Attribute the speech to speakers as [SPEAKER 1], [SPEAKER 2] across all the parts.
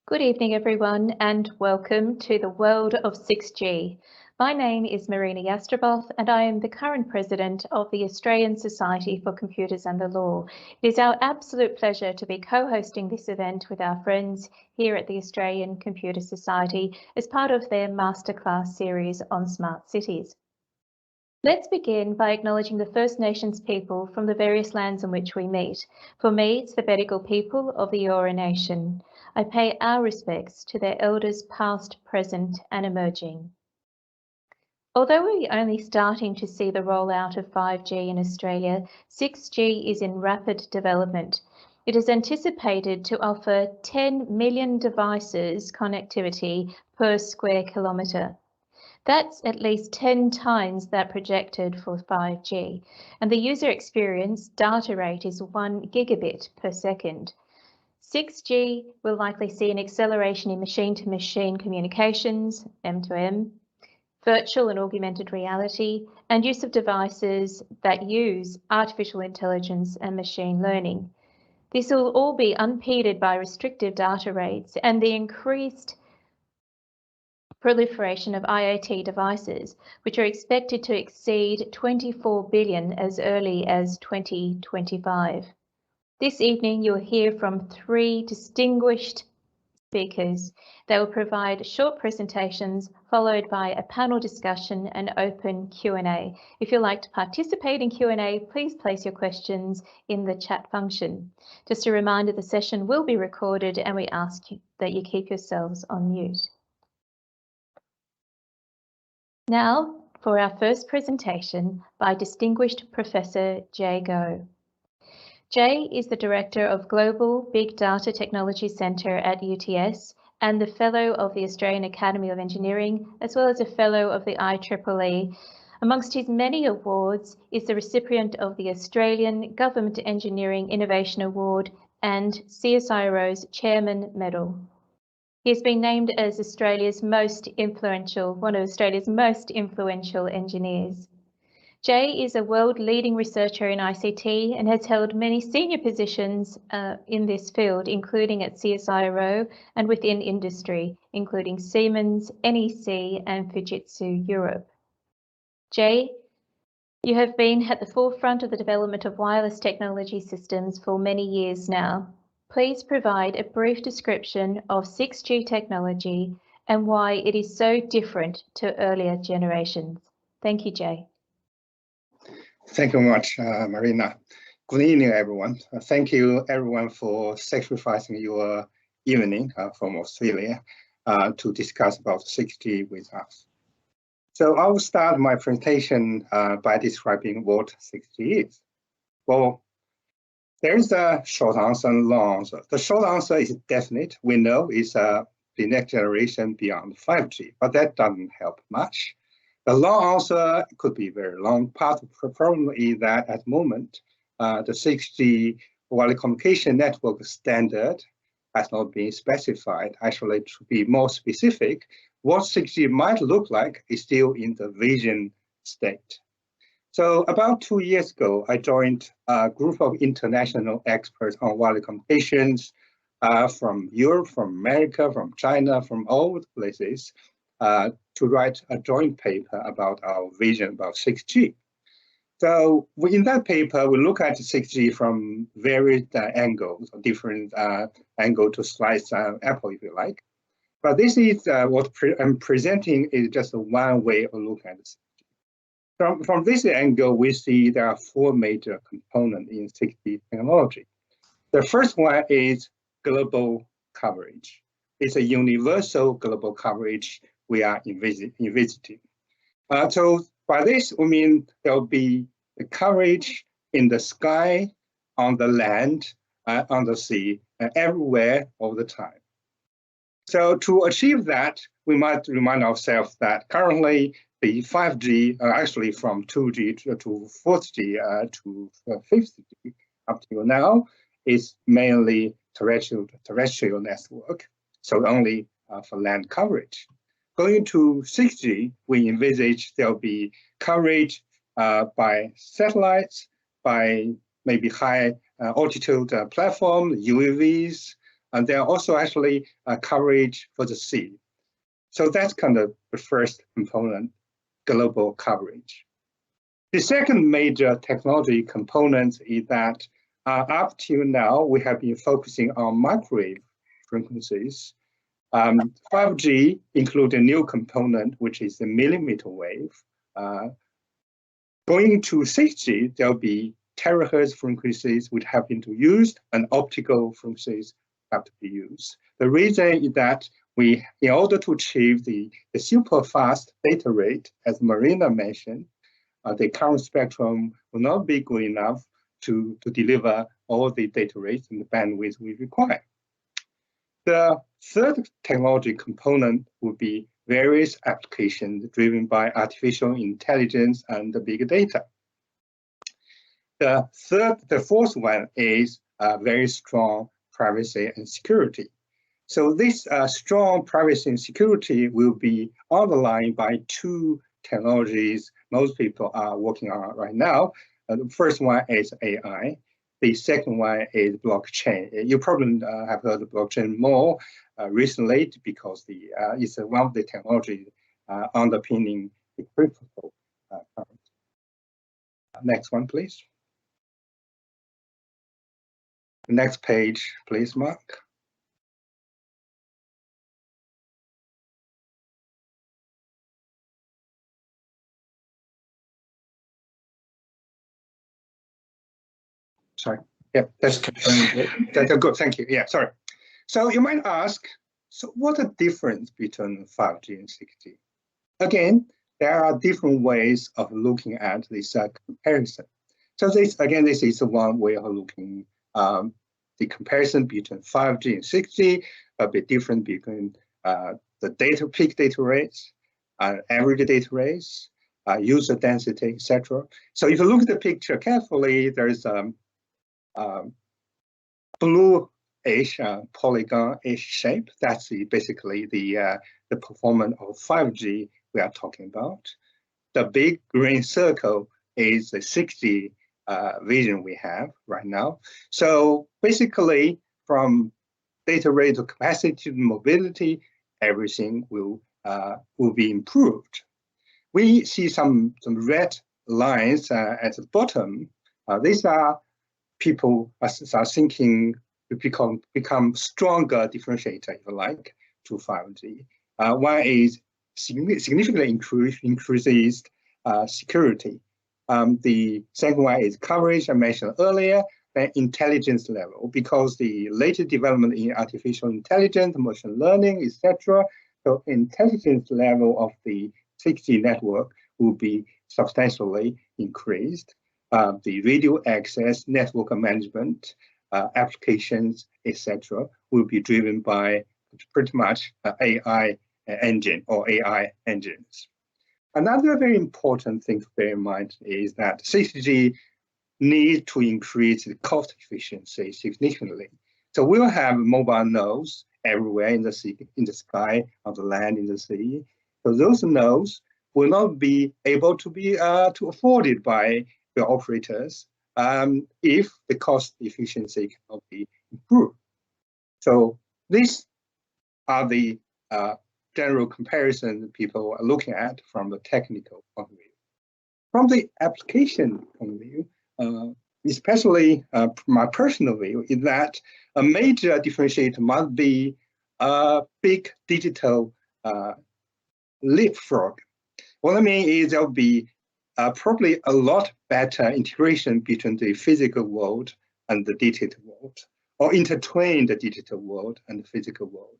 [SPEAKER 1] Good evening, everyone, and welcome to the world of 6G. My name is Marina Yastreboff, and I am the current president of the Australian Society for Computers and the Law. It is our absolute pleasure to be co-hosting this event with our friends here at the Australian Computer Society as part of their Masterclass series on smart cities. Let's begin by acknowledging the First Nations people from the various lands on which we meet. For me, it's the Bedigal people of the Eora Nation. I pay our respects to their elders past, present and emerging. Although we're only starting to see the rollout of 5G in Australia, 6G is in rapid development. It is anticipated to offer 10 million devices connectivity per square kilometre. That's at least 10 times that projected for 5G, and the user experience data rate is 1 gigabit per second. 6G will likely see an acceleration in machine-to-machine communications, M2M, virtual and augmented reality, and use of devices that use artificial intelligence and machine learning. This will all be unimpeded by restrictive data rates and the increased proliferation of IoT devices, which are expected to exceed 24 billion as early as 2025. This evening, you'll hear from 3 distinguished speakers. They will provide short presentations followed by a panel discussion and open Q&A. If you'd like to participate in Q&A, please place your questions in the chat function. Just a reminder, the session will be recorded and we ask that you keep yourselves on mute. Now for our first presentation by distinguished Professor Jay Goh. Jay is the Director of Global Big Data Technology Centre at UTS and the Fellow of the Australian Academy of Engineering, as well as a Fellow of the IEEE. Amongst his many awards is the recipient of the Australian Government Engineering Innovation Award and CSIRO's Chairman Medal. He has been named as one of Australia's most influential engineers. Jay is a world-leading researcher in ICT and has held many senior positions in this field, including at CSIRO and within industry, including Siemens, NEC and Fujitsu Europe. Jay, you have been at the forefront of the development of wireless technology systems for many years now. Please provide a brief description of 6G technology and why it is so different to earlier generations. Thank you, Jay.
[SPEAKER 2] Thank you very much, Marina. Good evening, everyone. Thank you, everyone, for sacrificing your evening from Australia to discuss about 6G with us. So I will start my presentation by describing what 6G is. Well, there is a short answer and long answer. The short answer is definite. We know it's the next generation beyond 5G, but that doesn't help much. The long answer could be very long. Part of the problem is that at the moment, the 6G wireless communication network standard has not been specified. Actually, to be more specific, what 6G might look like is still in the vision state. So about 2 years ago, I joined a group of international experts on wireless communications from Europe, from America, from China, from all the places to write a joint paper about our vision about 6G. So in that paper, we look at 6G from various angles, different angle to slice apple, if you like. But this is what I'm presenting is just one way of looking at it. From this angle, we see there are 4 major components in 6G technology. The first one is global coverage. It's a universal global coverage we are envisaging. So by this, we mean there will be the coverage in the sky, on the land, on the sea, everywhere all the time. So to achieve that, we might remind ourselves that currently the 5G, actually from 2G to 4G to 5G up to now, is mainly terrestrial network, so only for land coverage. Going to 6G, we envisage there'll be coverage by satellites, by maybe high altitude platform, UAVs, And there are also actually coverage for the sea. So that's kind of the first component, global coverage. The second major technology component is that up to now, we have been focusing on microwave frequencies. 5G includes a new component, which is the millimeter wave. Going to 6G, there'll be terahertz frequencies which have been used, and optical frequencies have to be used. The reason is that in order to achieve the super fast data rate, as Marina mentioned, the current spectrum will not be good enough to deliver all the data rates and the bandwidth we require. The third technology component would be various applications driven by artificial intelligence and the big data. The fourth one is very strong privacy and security. So this strong privacy and security will be underlined by two technologies most people are working on right now. The first one is AI. The second one is blockchain. You probably have heard of blockchain more recently because it's one of the technologies underpinning the crypto currency. Next one, please. Next page, please, Mark. Sorry. Yeah, that's good. Thank you. Yeah, sorry. So you might ask, so what's the difference between 5G and 6G? Again, there are different ways of looking at this comparison. So this is one way of looking the comparison between 5G and 6G, a bit different between the peak data rates, average data rates, user density, etc. So if you look at the picture carefully, there's blue-ish, polygon-ish shape. That's basically the performance of 5G we are talking about. The big green circle is the 6G vision we have right now. So basically, from data rate to capacity to mobility, everything will be improved. We see some red lines at the bottom. These are people are thinking to become stronger differentiator, if you like, to 5G. One is significantly increases security. The second one is coverage, I mentioned earlier, the intelligence level, because the latest development in artificial intelligence, machine learning, etc. So intelligence level of the 6G network will be substantially increased. The radio access, network management, applications, etc., will be driven by pretty much AI engine or AI engines. Another very important thing to bear in mind is that 6G needs to increase the cost efficiency significantly. So we'll have mobile nodes everywhere in the sea, in the sky, on the land, in the sea. So those nodes will not be able to be afforded by the operators if the cost efficiency cannot be improved. So these are the general comparison people are looking at from the technical point of view. From the application point of view, especially my personal view is that a major differentiator must be a big digital leapfrog. What I mean is there'll be probably a lot better integration between the physical world and the digital world, or intertwine the digital world and the physical world.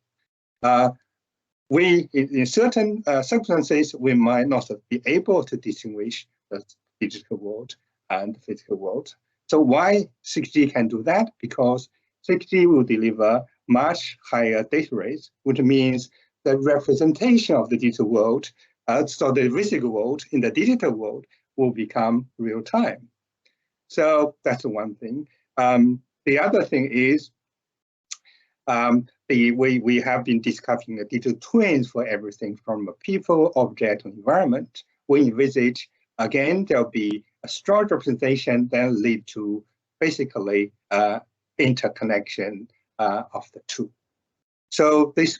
[SPEAKER 2] In certain circumstances, we might not be able to distinguish the digital world and the physical world. So why 6G can do that? Because 6G will deliver much higher data rates, which means the representation of the digital world, so the physical world in the digital world will become real time. So that's one thing. The other thing is we have been discussing the digital twins for everything from people, object, and environment. We envisage, again, there'll be a strong representation that lead to basically interconnection of the two. So these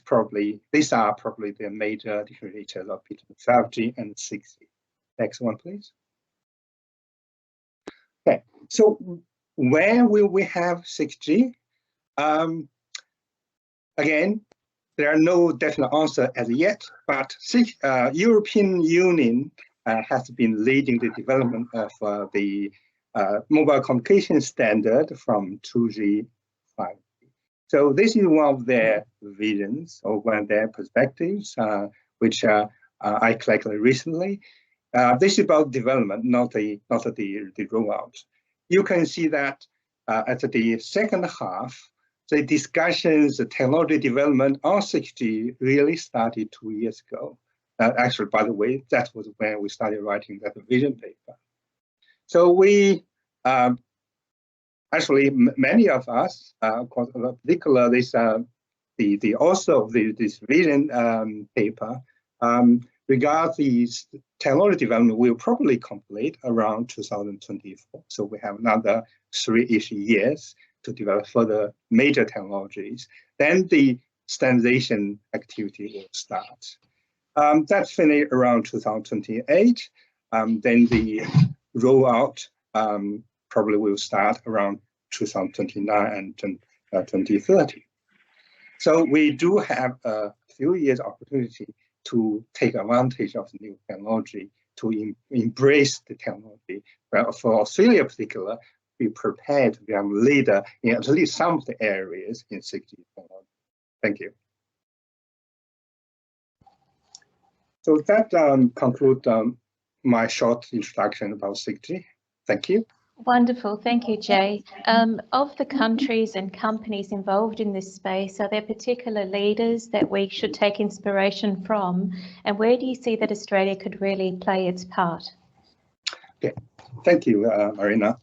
[SPEAKER 2] are probably the major differentiators of between 5G and 6G. Next one, please. Okay, so where will we have 6G? Again, there are no definite answer as yet, but European Union has been leading the development of the mobile communication standard from 2G, 5G. So this is one of their visions or one of their perspectives, which I collected recently. This is about development, not the rollout. You can see that at the second half, the discussions, the technology development on 6G really started 2 years ago. Actually, by the way, that was when we started writing that vision paper. So we, actually, many of us, particularly the author of this vision paper, regard these technology development will probably complete around 2024. So we have another 3-ish years to develop further major technologies. Then the standardization activity will start. That's finished around 2028. Then the rollout probably will start around 2029 and 2030. So we do have a few years opportunity to take advantage of the new technology, to embrace the technology. Well, for Australia in particular, be prepared to become a leader in at least some of the areas in 6G technology. Thank you. So that concludes my short introduction about 6G. Thank you.
[SPEAKER 1] Wonderful, thank you, Jay. Of the countries and companies involved in this space, are there particular leaders that we should take inspiration from? And where do you see that Australia could really play its part?
[SPEAKER 2] Okay, thank you, Marina.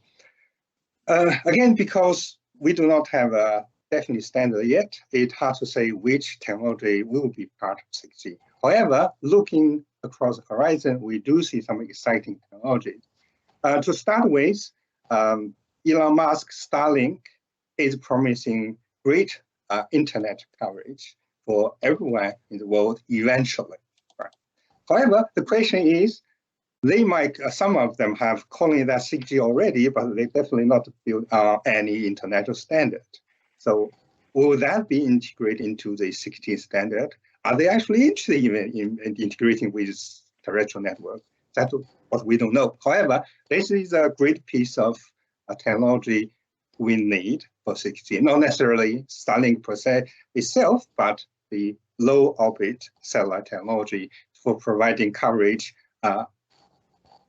[SPEAKER 2] Again, because we do not have a definite standard yet, it's hard to say which technology will be part of 6G. However, looking across the horizon, we do see some exciting technologies. To start with, Elon Musk's Starlink is promising great internet coverage for everyone in the world eventually. Right? However, the question is, they might, some of them have calling that 6G already, but they definitely not build any international standard. So will that be integrated into the 6G standard? Are they actually interested in integrating with terrestrial network? That's what we don't know. However, this is a great piece of technology we need for 6G, not necessarily Starlink per se itself, but the low orbit satellite technology for providing coverage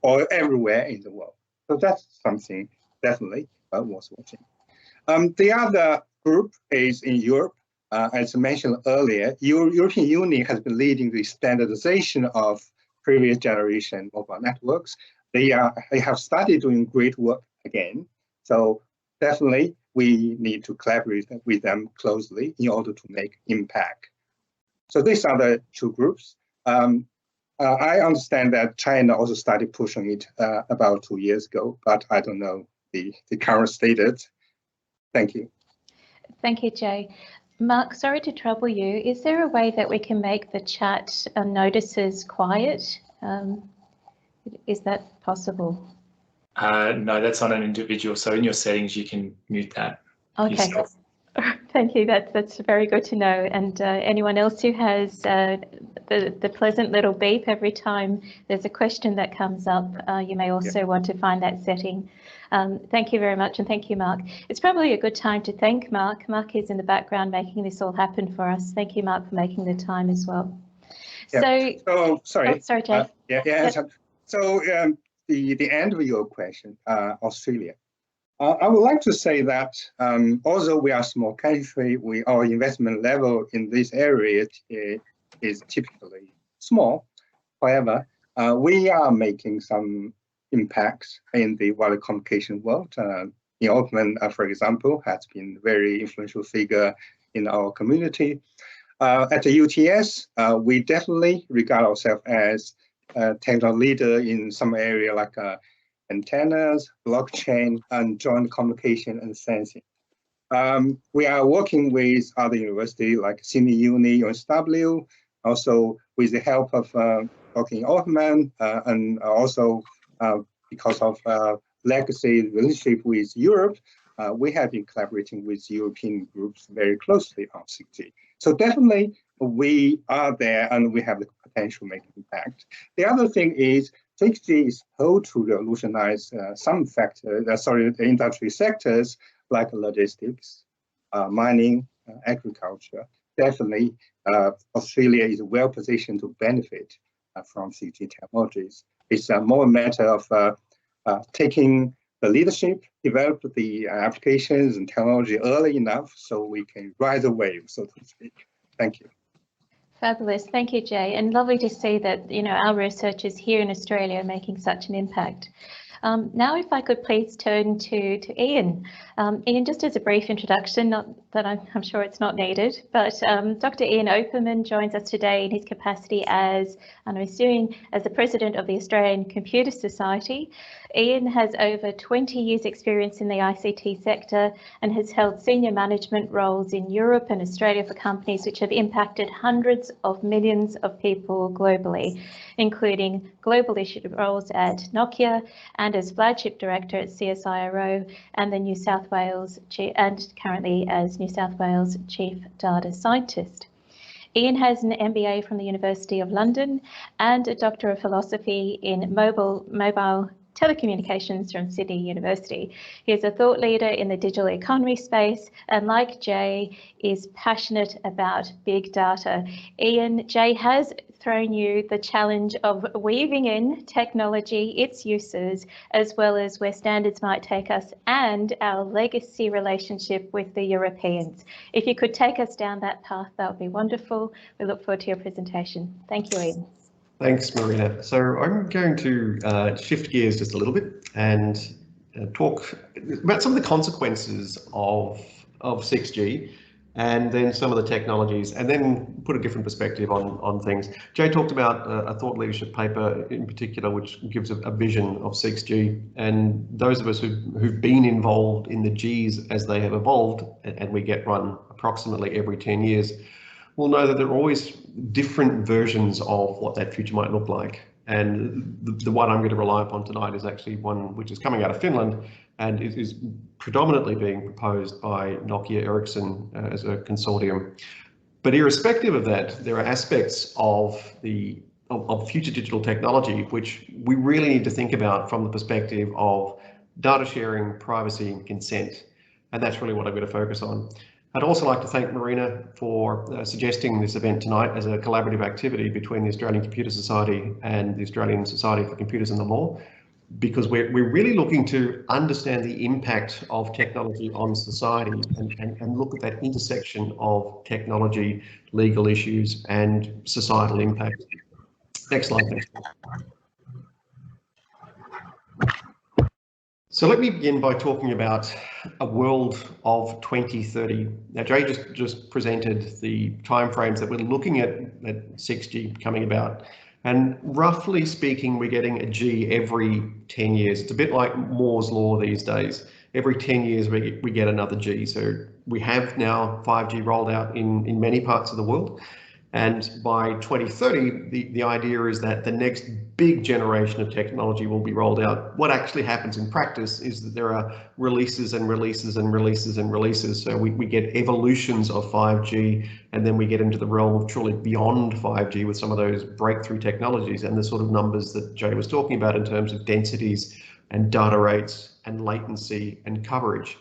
[SPEAKER 2] or everywhere in the world. So that's something definitely worth watching. The other group is in Europe. As I mentioned earlier, European Union has been leading the standardization of previous generation mobile networks. They have started doing great work again. So definitely we need to collaborate with them closely in order to make impact. So these are the two groups. I understand that China also started pushing it about 2 years ago, but I don't know the current status. Thank you.
[SPEAKER 1] Thank you, Jay. Mark, sorry to trouble you. Is there a way that we can make the chat notices quiet? Is that possible?
[SPEAKER 3] No, that's on an individual. So in your settings, you can mute that yourself.
[SPEAKER 1] Thank you. That's very good to know. And anyone else who has the pleasant little beep every time there's a question that comes up, you may also want to find that setting. Thank you very much, and thank you, Mark. It's probably a good time to thank Mark. Mark is in the background making this all happen for us. Thank you, Mark, for making the time as well.
[SPEAKER 2] Yeah. So sorry.
[SPEAKER 1] Oh, sorry, Jay.
[SPEAKER 2] So the end of your question, Australia. I would like to say that although we are a small country, our investment level in this area is typically small. However, we are making some impacts in the wireless communication world. Altman, for example, has been a very influential figure in our community. At the UTS, we definitely regard ourselves as a technical leader in some area like antennas, blockchain, and joint communication and sensing. We are working with other universities like Sydney Uni, USW, also with the help of working Altman, and also because of legacy relationship with Europe, we have been collaborating with European groups very closely on 6G. So definitely we are there and we have the potential to make an impact. The other thing is 6G is supposed to revolutionize some the industry sectors like logistics, mining, agriculture. Definitely, Australia is well positioned to benefit from 6G technologies. It's more a matter of taking the leadership, develop the applications and technology early enough so we can ride the wave, so to speak. Thank you.
[SPEAKER 1] Fabulous, thank you, Jay, and lovely to see that our researchers here in Australia are making such an impact. Now, if I could please turn to Ian. Ian, just as a brief introduction, not that I'm sure it's not needed, but Dr. Ian Opperman joins us today in his capacity as, and I'm assuming as the President of the Australian Computer Society. Ian has over 20 years experience in the ICT sector and has held senior management roles in Europe and Australia for companies which have impacted hundreds of millions of people globally, including global issue roles at Nokia and as flagship director at CSIRO and the New South Wales and currently as New South Wales Chief Data Scientist. Ian has an MBA from the University of London and a Doctor of Philosophy in mobile telecommunications from Sydney University. He is a thought leader in the digital economy space and, like Jay, is passionate about big data. Ian, Jay has thrown you the challenge of weaving in technology, its uses, as well as where standards might take us and our legacy relationship with the Europeans. If you could take us down that path, that would be wonderful. We look forward to your presentation. Thank you, Ian.
[SPEAKER 4] Thanks, Marina. So I'm going to shift gears just a little bit and talk about some of the consequences of 6G and then some of the technologies, and then put a different perspective on things. Jay talked about a thought leadership paper in particular, which gives a vision of 6G. And those of us who've been involved in the Gs as they have evolved, and we get run approximately every 10 years, we'll know that there are always different versions of what that future might look like. And the one I'm going to rely upon tonight is actually one which is coming out of Finland and is predominantly being proposed by Nokia Ericsson as a consortium. But irrespective of that, there are aspects of future digital technology which we really need to think about from the perspective of data sharing, privacy and consent. And that's really what I'm going to focus on. I'd also like to thank Marina for suggesting this event tonight as a collaborative activity between the Australian Computer Society and the Australian Society for Computers and the Law, because we're really looking to understand the impact of technology on society and look at that intersection of technology, legal issues and societal impact. Next slide, please. So let me begin by talking about a world of 2030. Now, Jay just presented the timeframes that we're looking at 6G coming about. And roughly speaking, we're getting a G every 10 years. It's a bit like Moore's law these days. Every 10 years, we get another G. So we have now 5G rolled out in many parts of the world. And by 2030, the idea is that the next big generation of technology will be rolled out. What actually happens in practice is that there are releases and releases and releases and releases. So we get evolutions of 5G, and then we get into the realm of truly beyond 5G with some of those breakthrough technologies and the sort of numbers that Jay was talking about in terms of densities and data rates and latency and coverage.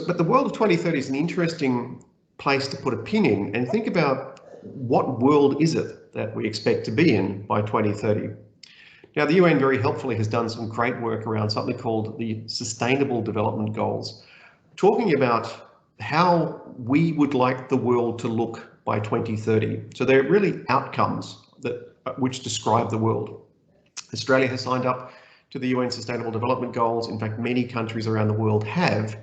[SPEAKER 4] But the world of 2030 is an interesting place to put a pin in and think about what world is it that we expect to be in by 2030. Now, the UN very helpfully has done some great work around something called the Sustainable Development Goals, talking about how we would like the world to look by 2030. So they're really outcomes which describe the world. Australia has signed up to the UN Sustainable Development Goals. In fact, many countries around the world have.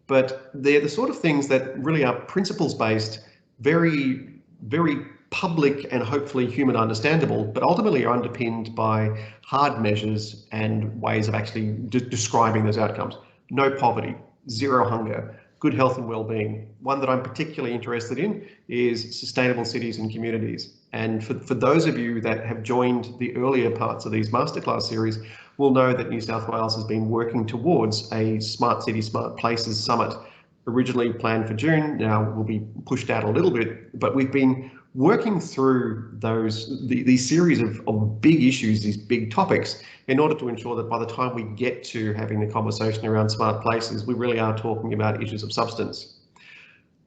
[SPEAKER 4] But they're the sort of things that really are principles-based, very, very public and hopefully human understandable, but ultimately are underpinned by hard measures and ways of actually describing those outcomes. No poverty, zero hunger, good health and well-being. One that I'm particularly interested in is sustainable cities and communities. And for those of you that have joined the earlier parts of these Masterclass series will know that New South Wales has been working towards a Smart City, Smart Places Summit, originally planned for June, now will be pushed out a little bit, but we've been working through these series of big issues, these big topics, in order to ensure that by the time we get to having the conversation around smart places, we really are talking about issues of substance.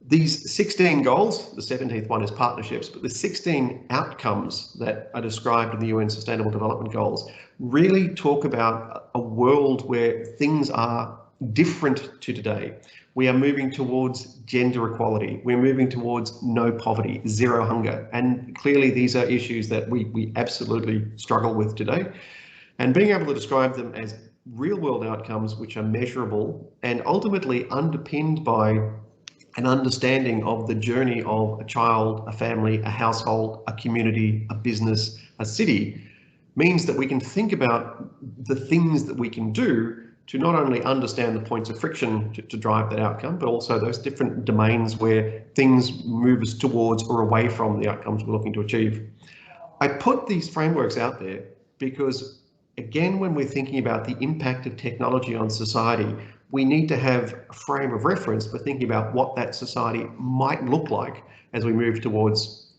[SPEAKER 4] These 16 goals, the 17th one is partnerships, but the 16 outcomes that are described in the UN Sustainable Development Goals really talk about a world where things are different to today. We are moving towards gender equality. We're moving towards no poverty, zero hunger. And clearly these are issues that we absolutely struggle with today. And being able to describe them as real world outcomes which are measurable and ultimately underpinned by an understanding of the journey of a child, a family, a household, a community, a business, a city, means that we can think about the things that we can do to not only understand the points of friction to drive that outcome, but also those different domains where things move us towards or away from the outcomes we're looking to achieve. I put these frameworks out there because, again, when we're thinking about the impact of technology on society, we need to have a frame of reference for thinking about what that society might look like as we move towards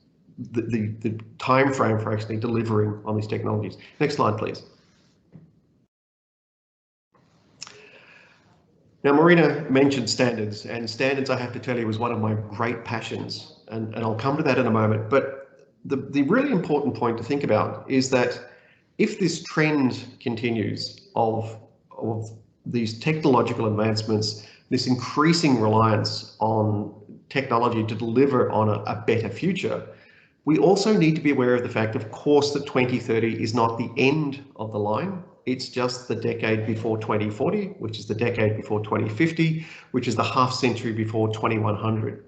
[SPEAKER 4] the time frame for actually delivering on these technologies. Next slide, please. Now, Marina mentioned standards, and standards, I have to tell you, was one of my great passions, and I'll come to that in a moment. But the really important point to think about is that if this trend continues of these technological advancements, this increasing reliance on technology to deliver on a better future, we also need to be aware of the fact, of course, that 2030 is not the end of the line. It's just the decade before 2040, which is the decade before 2050, which is the half century before 2100.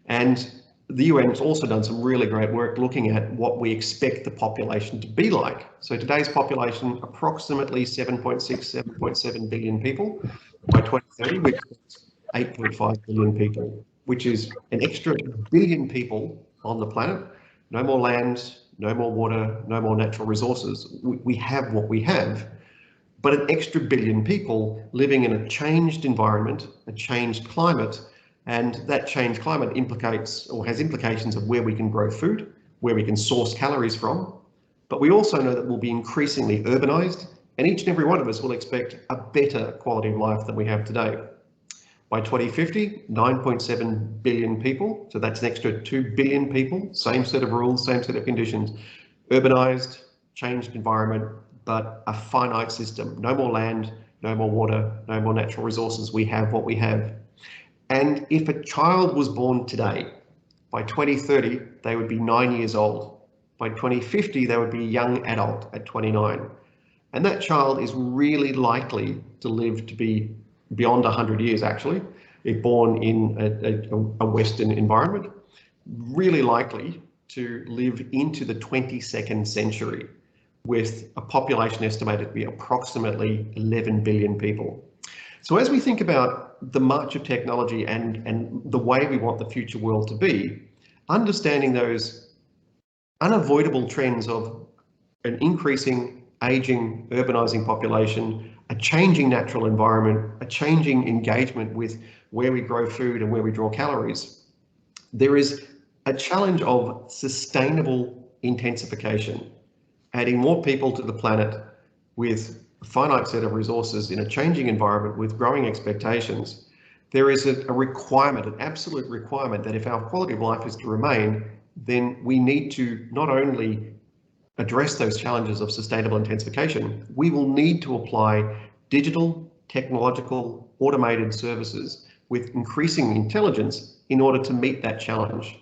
[SPEAKER 4] And the UN has also done some really great work looking at what we expect the population to be like. So today's population, approximately 7.6, 7.7 billion people. By 2030, we expect 8.5 billion people, which is an extra billion people on the planet. No more land, no more water, no more natural resources. We have what we have, but an extra billion people living in a changed environment, a changed climate, and that changed climate implicates or has implications of where we can grow food, where we can source calories from. But we also know that we'll be increasingly urbanized, and each and every one of us will expect a better quality of life than we have today. By 2050, 9.7 billion people, so that's an extra 2 billion people, same set of rules, same set of conditions, urbanized, changed environment, but a finite system. No more land, no more water, no more natural resources. We have what we have. And if a child was born today, by 2030, they would be 9 years old. By 2050, they would be a young adult at 29. And that child is really likely to live to be beyond 100 years, actually, if born in a Western environment, really likely to live into the 22nd century with a population estimated to be approximately 11 billion people. So as we think about the march of technology and the way we want the future world to be, understanding those unavoidable trends of an increasing, aging, urbanizing population, a changing natural environment, a changing engagement with where we grow food and where we draw calories, there is a challenge of sustainable intensification, adding more people to the planet with a finite set of resources in a changing environment with growing expectations. There is a requirement, an absolute requirement, that if our quality of life is to remain, then we need to not only address those challenges of sustainable intensification, we will need to apply digital, technological, automated services with increasing intelligence in order to meet that challenge.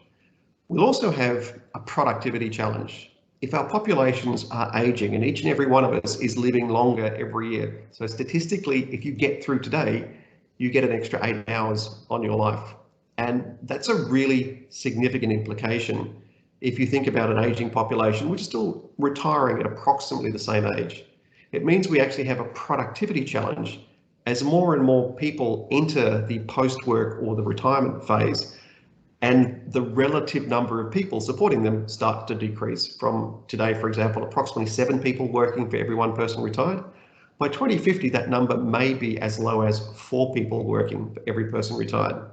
[SPEAKER 4] We'll also have a productivity challenge. If our populations are aging and each and every one of us is living longer every year, so statistically, if you get through today, you get an extra 8 hours on your life. And that's a really significant implication if you think about an aging population, which is still retiring at approximately the same age. It means we actually have a productivity challenge as more and more people enter the post-work or the retirement phase, and the relative number of people supporting them start to decrease. From today, for example, approximately 7 people working for every 1 person retired. By 2050, that number may be as low as 4 people working for every person retired.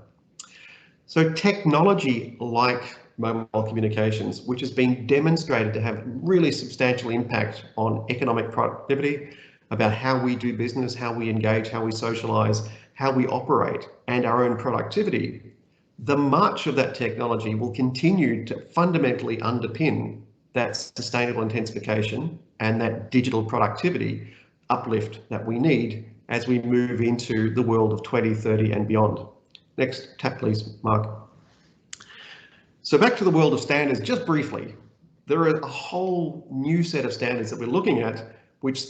[SPEAKER 4] So technology like mobile communications, which has been demonstrated to have really substantial impact on economic productivity, about how we do business, how we engage, how we socialize, how we operate, and our own productivity, the march of that technology will continue to fundamentally underpin that sustainable intensification and that digital productivity uplift that we need as we move into the world of 2030 and beyond. Next tab, please, Mark. So back to the world of standards, just briefly. There are a whole new set of standards that we're looking at, which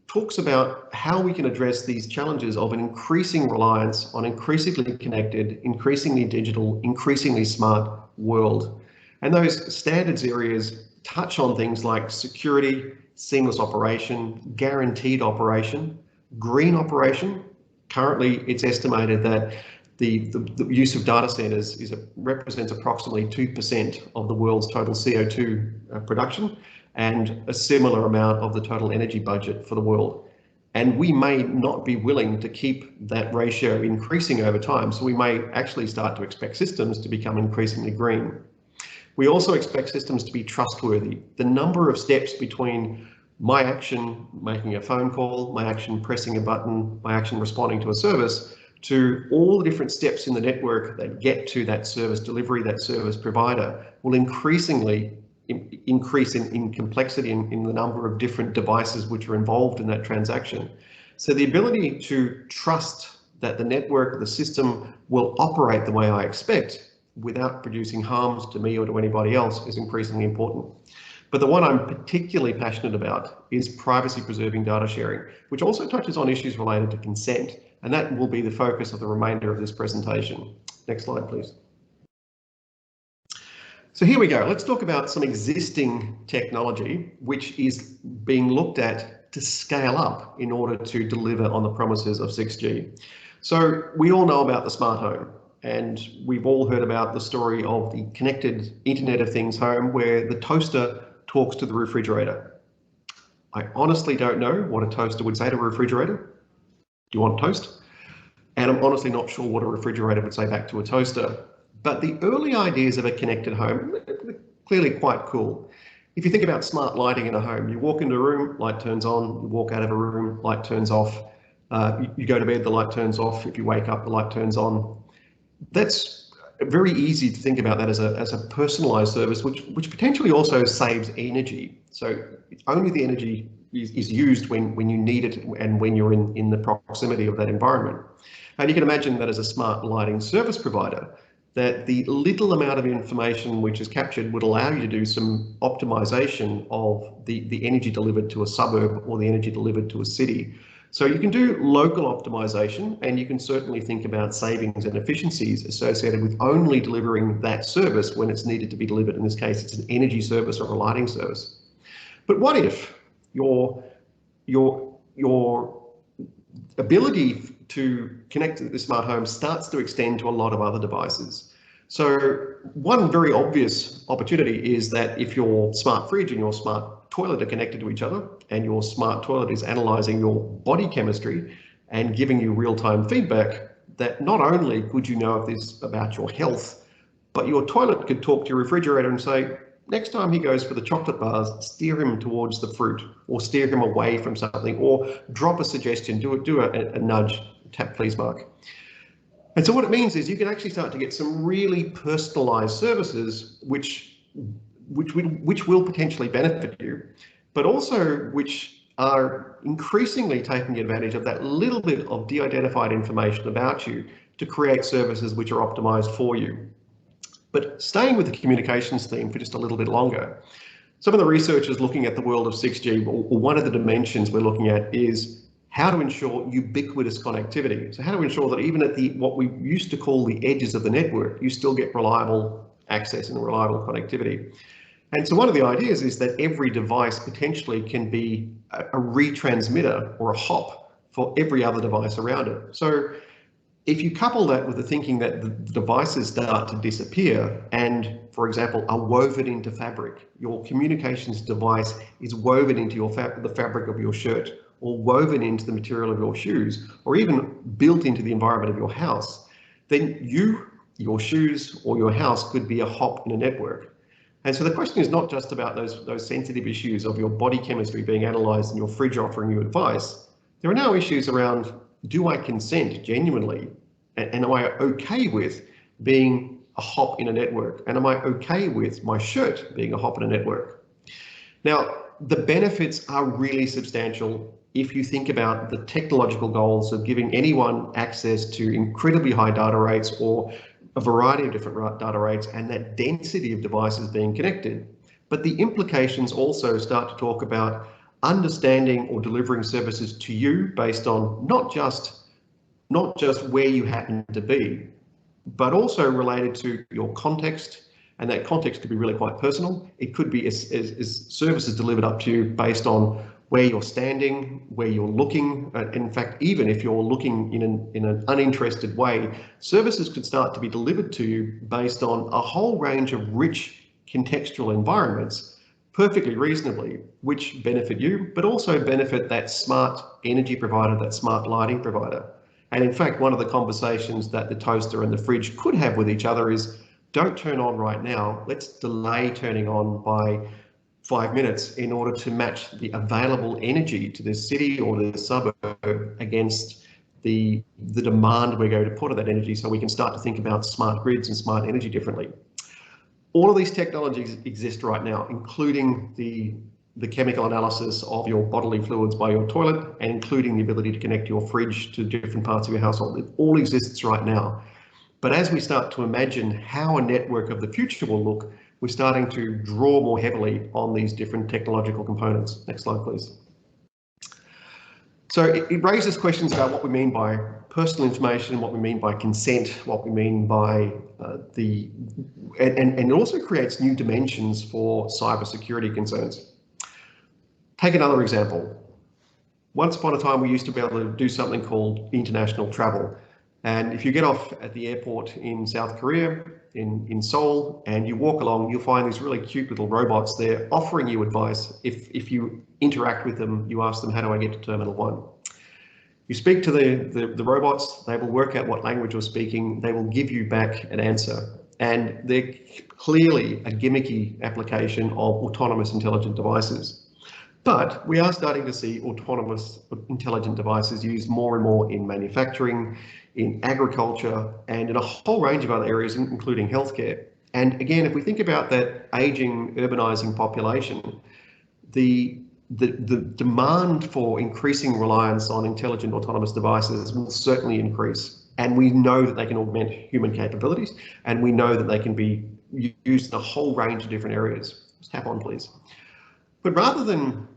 [SPEAKER 4] talks about how we can address these challenges of an increasing reliance on increasingly connected, increasingly digital, increasingly smart world. And those standards areas touch on things like security, seamless operation, guaranteed operation, green operation. Currently, it's estimated that the use of data centers represents approximately 2% of the world's total CO2 production, and a similar amount of the total energy budget for the world. And we may not be willing to keep that ratio increasing over time, so we may actually start to expect systems to become increasingly green. We also expect systems to be trustworthy. The number of steps between my action making a phone call, my action pressing a button, my action responding to a service, to all the different steps in the network that get to that service delivery, that service provider, will increasingly increase in complexity in the number of different devices which are involved in that transaction. So the ability to trust that the network, the system will operate the way I expect without producing harms to me or to anybody else is increasingly important. But the one I'm particularly passionate about is privacy preserving data sharing, which also touches on issues related to consent. And that will be the focus of the remainder of this presentation. Next slide, please. So here we go. Let's talk about some existing technology which is being looked at to scale up in order to deliver on the promises of 6G. So we all know about the smart home, and we've all heard about the story of the connected Internet of Things home where the toaster talks to the refrigerator. I honestly don't know what a toaster would say to a refrigerator. Do you want toast? And I'm honestly not sure what a refrigerator would say back to a toaster. But the early ideas of a connected home are clearly quite cool. If you think about smart lighting in a home, you walk into a room, light turns on, you walk out of a room, light turns off, you go to bed, the light turns off, if you wake up, the light turns on. That's very easy to think about that as a personalized service, which potentially also saves energy. So only the energy is used when you need it and when you're in the proximity of that environment. And you can imagine that as a smart lighting service provider, that the little amount of information which is captured would allow you to do some optimization of the energy delivered to a suburb or the energy delivered to a city. So you can do local optimization, and you can certainly think about savings and efficiencies associated with only delivering that service when it's needed to be delivered. In this case, it's an energy service or a lighting service. But what if your ability to connect to the smart home starts to extend to a lot of other devices? So one very obvious opportunity is that if your smart fridge and your smart toilet are connected to each other, and your smart toilet is analyzing your body chemistry and giving you real-time feedback, that not only could you know this about your health, but your toilet could talk to your refrigerator and say, next time he goes for the chocolate bars, steer him towards the fruit, or steer him away from something, or drop a suggestion, do a nudge. Tap please, Mark. And so what it means is you can actually start to get some really personalized services which will potentially benefit you, but also which are increasingly taking advantage of that little bit of de-identified information about you to create services which are optimized for you. But staying with the communications theme for just a little bit longer, some of the researchers looking at the world of 6G, or one of the dimensions we're looking at, is how to ensure ubiquitous connectivity. So how to ensure that even at what we used to call the edges of the network, you still get reliable access and reliable connectivity. And so one of the ideas is that every device potentially can be a retransmitter or a hop for every other device around it. So if you couple that with the thinking that the devices start to disappear and, for example, are woven into fabric, your communications device is woven into the fabric of your shirt, or woven into the material of your shoes, or even built into the environment of your house, then your shoes or your house could be a hop in a network. And so the question is not just about those sensitive issues of your body chemistry being analysed and your fridge offering you advice. There are now issues around, do I consent genuinely? And am I okay with being a hop in a network? And am I okay with my shirt being a hop in a network? Now, the benefits are really substantial if you think about the technological goals of giving anyone access to incredibly high data rates or a variety of different data rates and that density of devices being connected. But the implications also start to talk about understanding or delivering services to you based on not just where you happen to be, but also related to your context, and that context could be really quite personal. It could be as services delivered up to you based on where you're standing, where you're looking. In fact, even if you're looking in an uninterested way, services could start to be delivered to you based on a whole range of rich contextual environments, perfectly reasonably, which benefit you, but also benefit that smart energy provider, that smart lighting provider. And in fact, one of the conversations that the toaster and the fridge could have with each other is, don't turn on right now, let's delay turning on by 5 minutes in order to match the available energy to the city or the suburb against the demand we're going to put on that energy, so we can start to think about smart grids and smart energy differently. All of these technologies exist right now, including the chemical analysis of your bodily fluids by your toilet, and including the ability to connect your fridge to different parts of your household. It all exists right now. But as we start to imagine how a network of the future will look, we're starting to draw more heavily on these different technological components. Next slide, please. So it raises questions about what we mean by personal information, what we mean by consent, what we mean by and it also creates new dimensions for cybersecurity concerns. Take another example. Once upon a time, we used to be able to do something called international travel. And if you get off at the airport in South Korea, in Seoul, and you walk along, you'll find these really cute little robots there offering you advice. If you interact with them, you ask them, how do I get to Terminal 1? You speak to the robots, they will work out what language you're speaking, they will give you back an answer. And they're clearly a gimmicky application of autonomous intelligent devices. But we are starting to see autonomous intelligent devices used more and more in manufacturing, in agriculture, and in a whole range of other areas, including healthcare. And again, if we think about that aging, urbanizing population, the demand for increasing reliance on intelligent autonomous devices will certainly increase. And we know that they can augment human capabilities, and we know that they can be used in a whole range of different areas. Just tap on, please. But rather than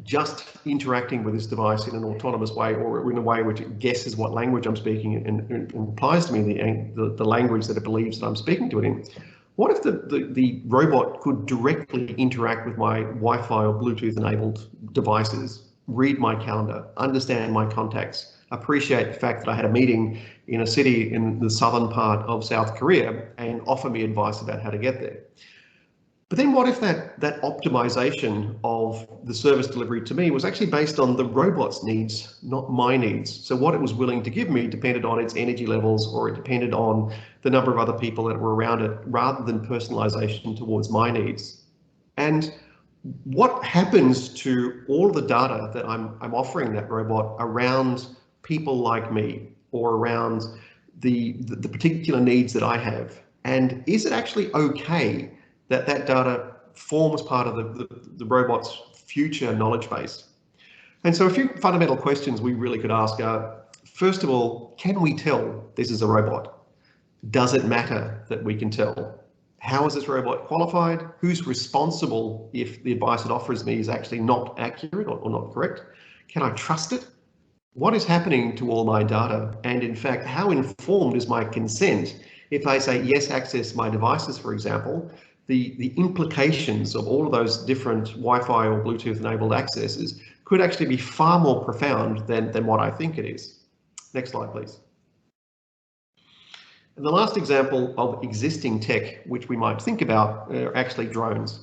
[SPEAKER 4] just interacting with this device in an autonomous way, or in a way which it guesses what language I'm speaking and implies to me the language that it believes that I'm speaking to it in, what if the robot could directly interact with my Wi-Fi or Bluetooth enabled devices, read my calendar, understand my contacts, appreciate the fact that I had a meeting in a city in the southern part of South Korea, and offer me advice about how to get there? But then what if that optimization of the service delivery to me was actually based on the robot's needs, not my needs? So what it was willing to give me depended on its energy levels, or it depended on the number of other people that were around it, rather than personalization towards my needs. And what happens to all of the data that I'm offering that robot around people like me, or around the particular needs that I have? And is it actually okay that data forms part of the robot's future knowledge base? And so a few fundamental questions we really could ask are, first of all, can we tell this is a robot? Does it matter that we can tell? How is this robot qualified? Who's responsible if the advice it offers me is actually not accurate or not correct? Can I trust it? What is happening to all my data? And in fact, how informed is my consent? If I say, yes, access my devices, for example, the implications of all of those different Wi-Fi or Bluetooth enabled accesses could actually be far more profound than what I think it is. Next slide, please. And the last example of existing tech, which we might think about, are actually drones.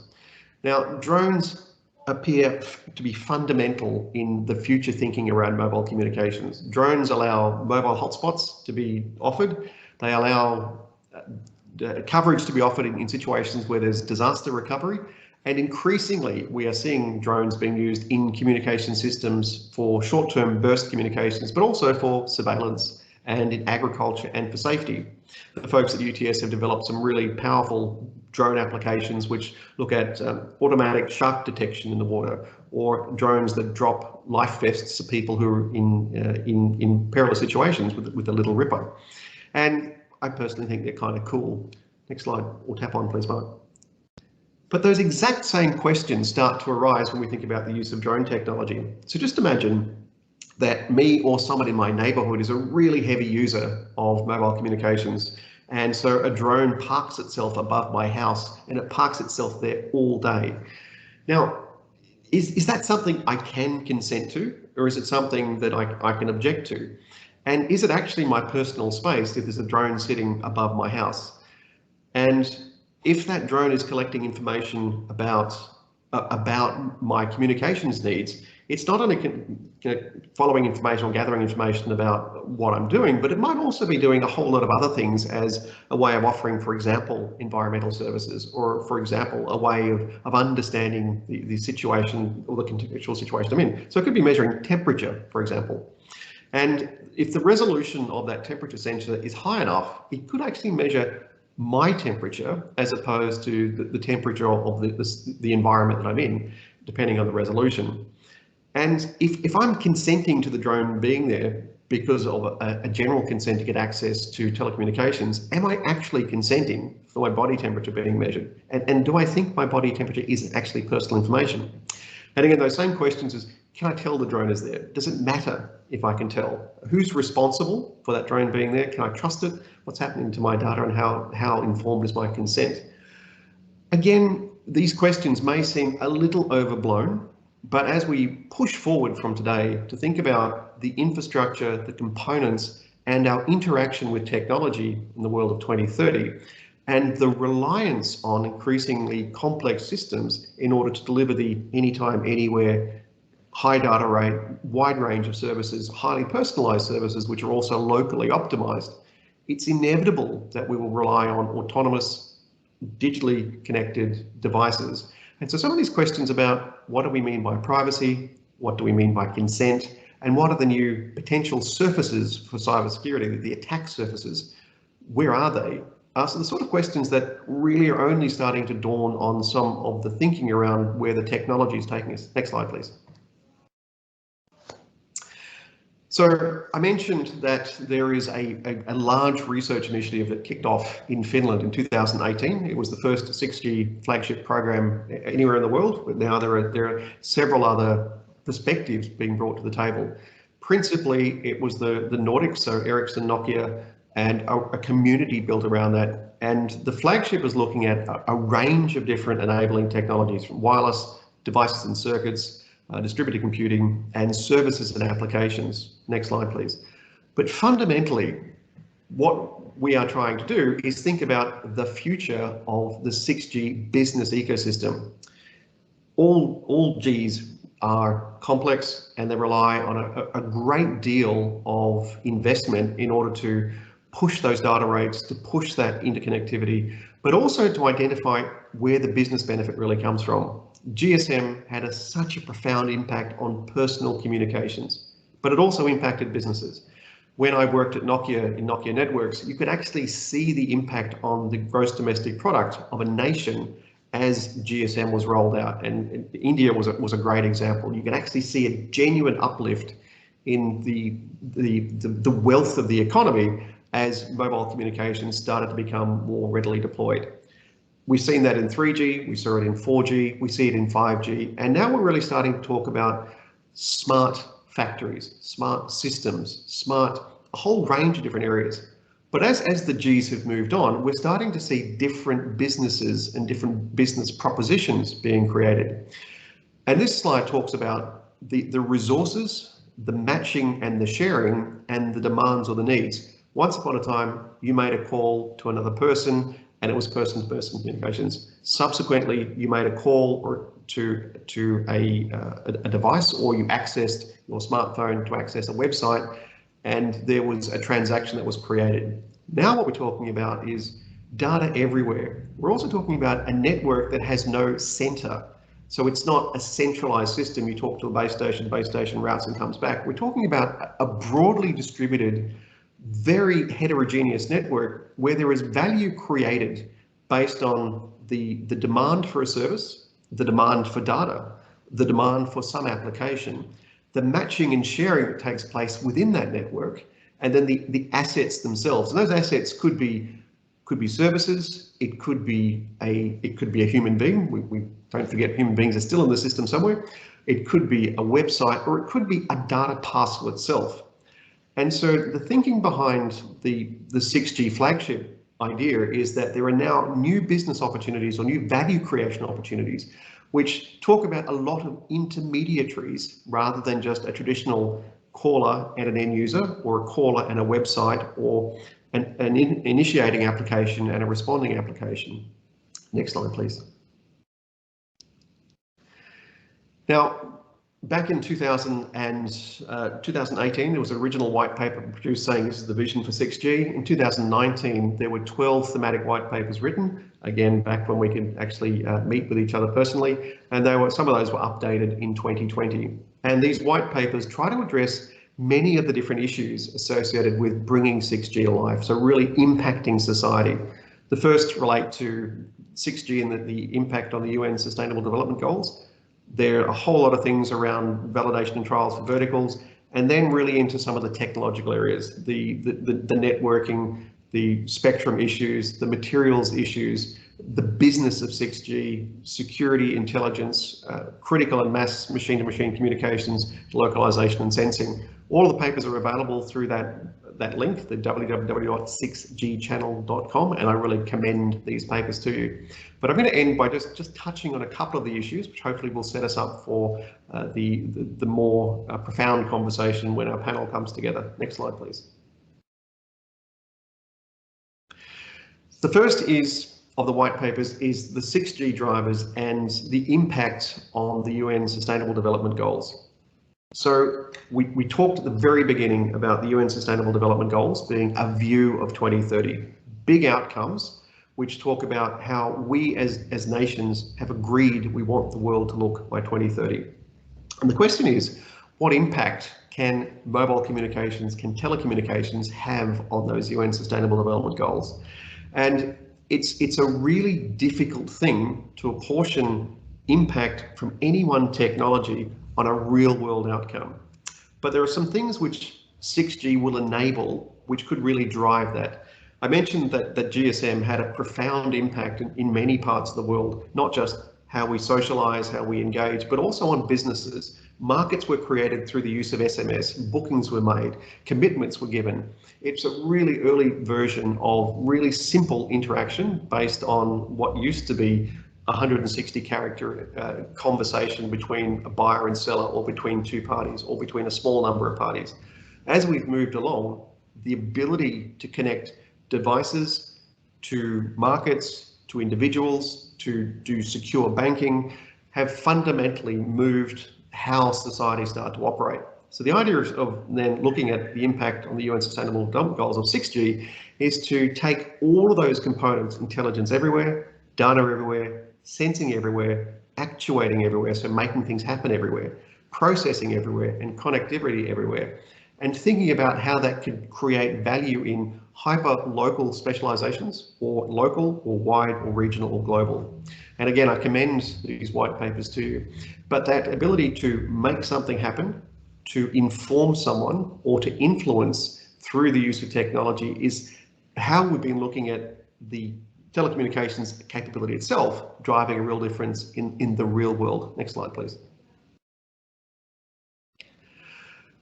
[SPEAKER 4] Now, drones appear to be fundamental in the future thinking around mobile communications. Drones allow mobile hotspots to be offered. They allow coverage to be offered in situations where there's disaster recovery. And increasingly, we are seeing drones being used in communication systems for short-term burst communications, but also for surveillance and in agriculture and for safety. The folks at UTS have developed some really powerful drone applications which look at automatic shark detection in the water, or drones that drop life vests to people who are in perilous situations with a little ripper. And I personally think they're kind of cool. Next slide, or tap on please, Mark. But those exact same questions start to arise when we think about the use of drone technology. So just imagine that me or someone in my neighborhood is a really heavy user of mobile communications. And so a drone parks itself above my house and it parks itself there all day. Now, is that something I can consent to, or is it something that I can object to? And is it actually my personal space if there's a drone sitting above my house? And if that drone is collecting information about my communications needs, it's not only following information or gathering information about what I'm doing, but it might also be doing a whole lot of other things as a way of offering, for example, environmental services, or for example, a way of understanding the situation or the contextual situation I'm in. So it could be measuring temperature, for example. And if the resolution of that temperature sensor is high enough, it could actually measure my temperature as opposed to the temperature of the environment that I'm in, depending on the resolution. And if I'm consenting to the drone being there because of a general consent to get access to telecommunications, am I actually consenting for my body temperature being measured? And do I think my body temperature is actually personal information? And again, those same questions is, can I tell the drone is there? Does it matter if I can tell? Who's responsible for that drone being there? Can I trust it? What's happening to my data, and how informed is my consent? Again, these questions may seem a little overblown, but as we push forward from today to think about the infrastructure, the components, and our interaction with technology in the world of 2030, and the reliance on increasingly complex systems in order to deliver the anytime, anywhere, high data rate, wide range of services, highly personalized services, which are also locally optimized, it's inevitable that we will rely on autonomous, digitally connected devices. And so some of these questions about what do we mean by privacy, what do we mean by consent, and what are the new potential surfaces for cybersecurity, the attack surfaces, where are they? So the sort of questions that really are only starting to dawn on some of the thinking around where the technology is taking us. Next slide, please. So I mentioned that there is a large research initiative that kicked off in Finland in 2018. It was the first 6G flagship program anywhere in the world, but now there are several other perspectives being brought to the table. Principally, it was the Nordics, so Ericsson, Nokia, and a community built around that. And the flagship is looking at a range of different enabling technologies, from wireless devices and circuits, distributed computing, and services and applications. Next slide, please. But fundamentally, what we are trying to do is think about the future of the 6G business ecosystem. All Gs are complex and they rely on a great deal of investment in order to push those data rates, to push that interconnectivity, but also to identify where the business benefit really comes from. GSM had such a profound impact on personal communications, but it also impacted businesses. When I worked at Nokia in Nokia Networks, you could actually see the impact on the gross domestic product of a nation as GSM was rolled out, and India was a great example. You can actually see a genuine uplift in the wealth of the economy as mobile communications started to become more readily deployed. We've seen that in 3G, we saw it in 4G, we see it in 5G, and now we're really starting to talk about smart factories, smart systems, a whole range of different areas. But as the Gs have moved on, we're starting to see different businesses and different business propositions being created. And this slide talks about the resources, the matching and the sharing, and the demands or the needs. Once upon a time, you made a call to another person and it was person-to-person communications. Subsequently, you made a call or to a device, or you accessed your smartphone to access a website, and there was a transaction that was created. Now what we're talking about is data everywhere. We're also talking about a network that has no center. So it's not a centralized system. You talk to a base station routes and comes back. We're talking about a broadly distributed, very heterogeneous network where there is value created based on the demand for a service, the demand for data, the demand for some application, the matching and sharing that takes place within that network, and then the assets themselves. And those assets could be services, it could be a human being. We don't forget human beings are still in the system somewhere. It could be a website, or it could be a data parcel itself. And so the thinking behind the 6G flagship idea is that there are now new business opportunities or new value creation opportunities, which talk about a lot of intermediaries rather than just a traditional caller and an end user, or a caller and a website, or an initiating application and a responding application. Next slide, please. Now, back in 2018, there was an original white paper produced saying this is the vision for 6G. In 2019, there were 12 thematic white papers written, again, back when we could actually meet with each other personally, and some of those were updated in 2020. And these white papers try to address many of the different issues associated with bringing 6G alive, so really impacting society. The first relate to 6G and the impact on the UN Sustainable Development Goals. There are a whole lot of things around validation and trials for verticals, and then really into some of the technological areas, the networking, the spectrum issues, the materials issues, the business of 6G, security, intelligence, critical and mass machine-to-machine communications, localization and sensing. All of the papers are available through that link, the www.6gchannel.com, and I really commend these papers to you. But I'm going to end by just touching on a couple of the issues, which hopefully will set us up for the more profound conversation when our panel comes together. Next slide, please. The first of the white papers is the 6G drivers and the impact on the UN Sustainable Development Goals. So we talked at the very beginning about the UN Sustainable Development Goals being a view of 2030, big outcomes which talk about how we as nations have agreed we want the world to look by 2030. And the question is, what impact can mobile communications, can telecommunications have on those UN Sustainable Development Goals? And it's a really difficult thing to apportion impact from any one technology on a real world outcome. But there are some things which 6G will enable, which could really drive that. I mentioned that GSM had a profound impact in many parts of the world, not just how we socialize, how we engage, but also on businesses. Markets were created through the use of SMS, bookings were made, commitments were given. It's a really early version of really simple interaction based on what used to be 160 character conversation between a buyer and seller, or between two parties, or between a small number of parties. As we've moved along, the ability to connect devices to markets, to individuals, to do secure banking, have fundamentally moved how society started to operate. So the idea of then looking at the impact on the UN Sustainable Development Goals of 6G is to take all of those components, intelligence everywhere, data everywhere, sensing everywhere, actuating everywhere, so making things happen everywhere, processing everywhere, and connectivity everywhere, and thinking about how that could create value in hyper-local specializations, or local, or wide, or regional, or global. And again, I commend these white papers to you, but that ability to make something happen, to inform someone, or to influence through the use of technology is how we've been looking at the telecommunications capability itself, driving a real difference in the real world. Next slide, please.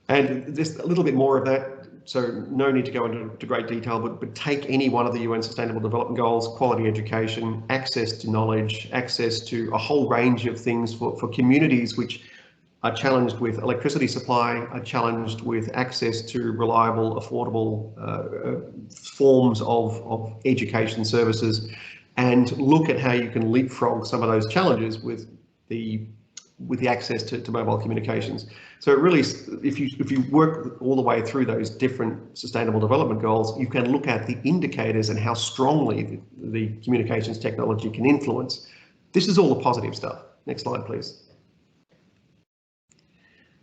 [SPEAKER 4] And just a little bit more of that, so no need to go into great detail, but take any one of the UN Sustainable Development Goals, quality education, access to knowledge, access to a whole range of things for communities which are challenged with electricity supply, are challenged with access to reliable, affordable forms of education services, and look at how you can leapfrog some of those challenges with the access to mobile communications. So it really, if you work all the way through those different sustainable development goals, you can look at the indicators and how strongly the communications technology can influence. This is all the positive stuff. Next slide, please.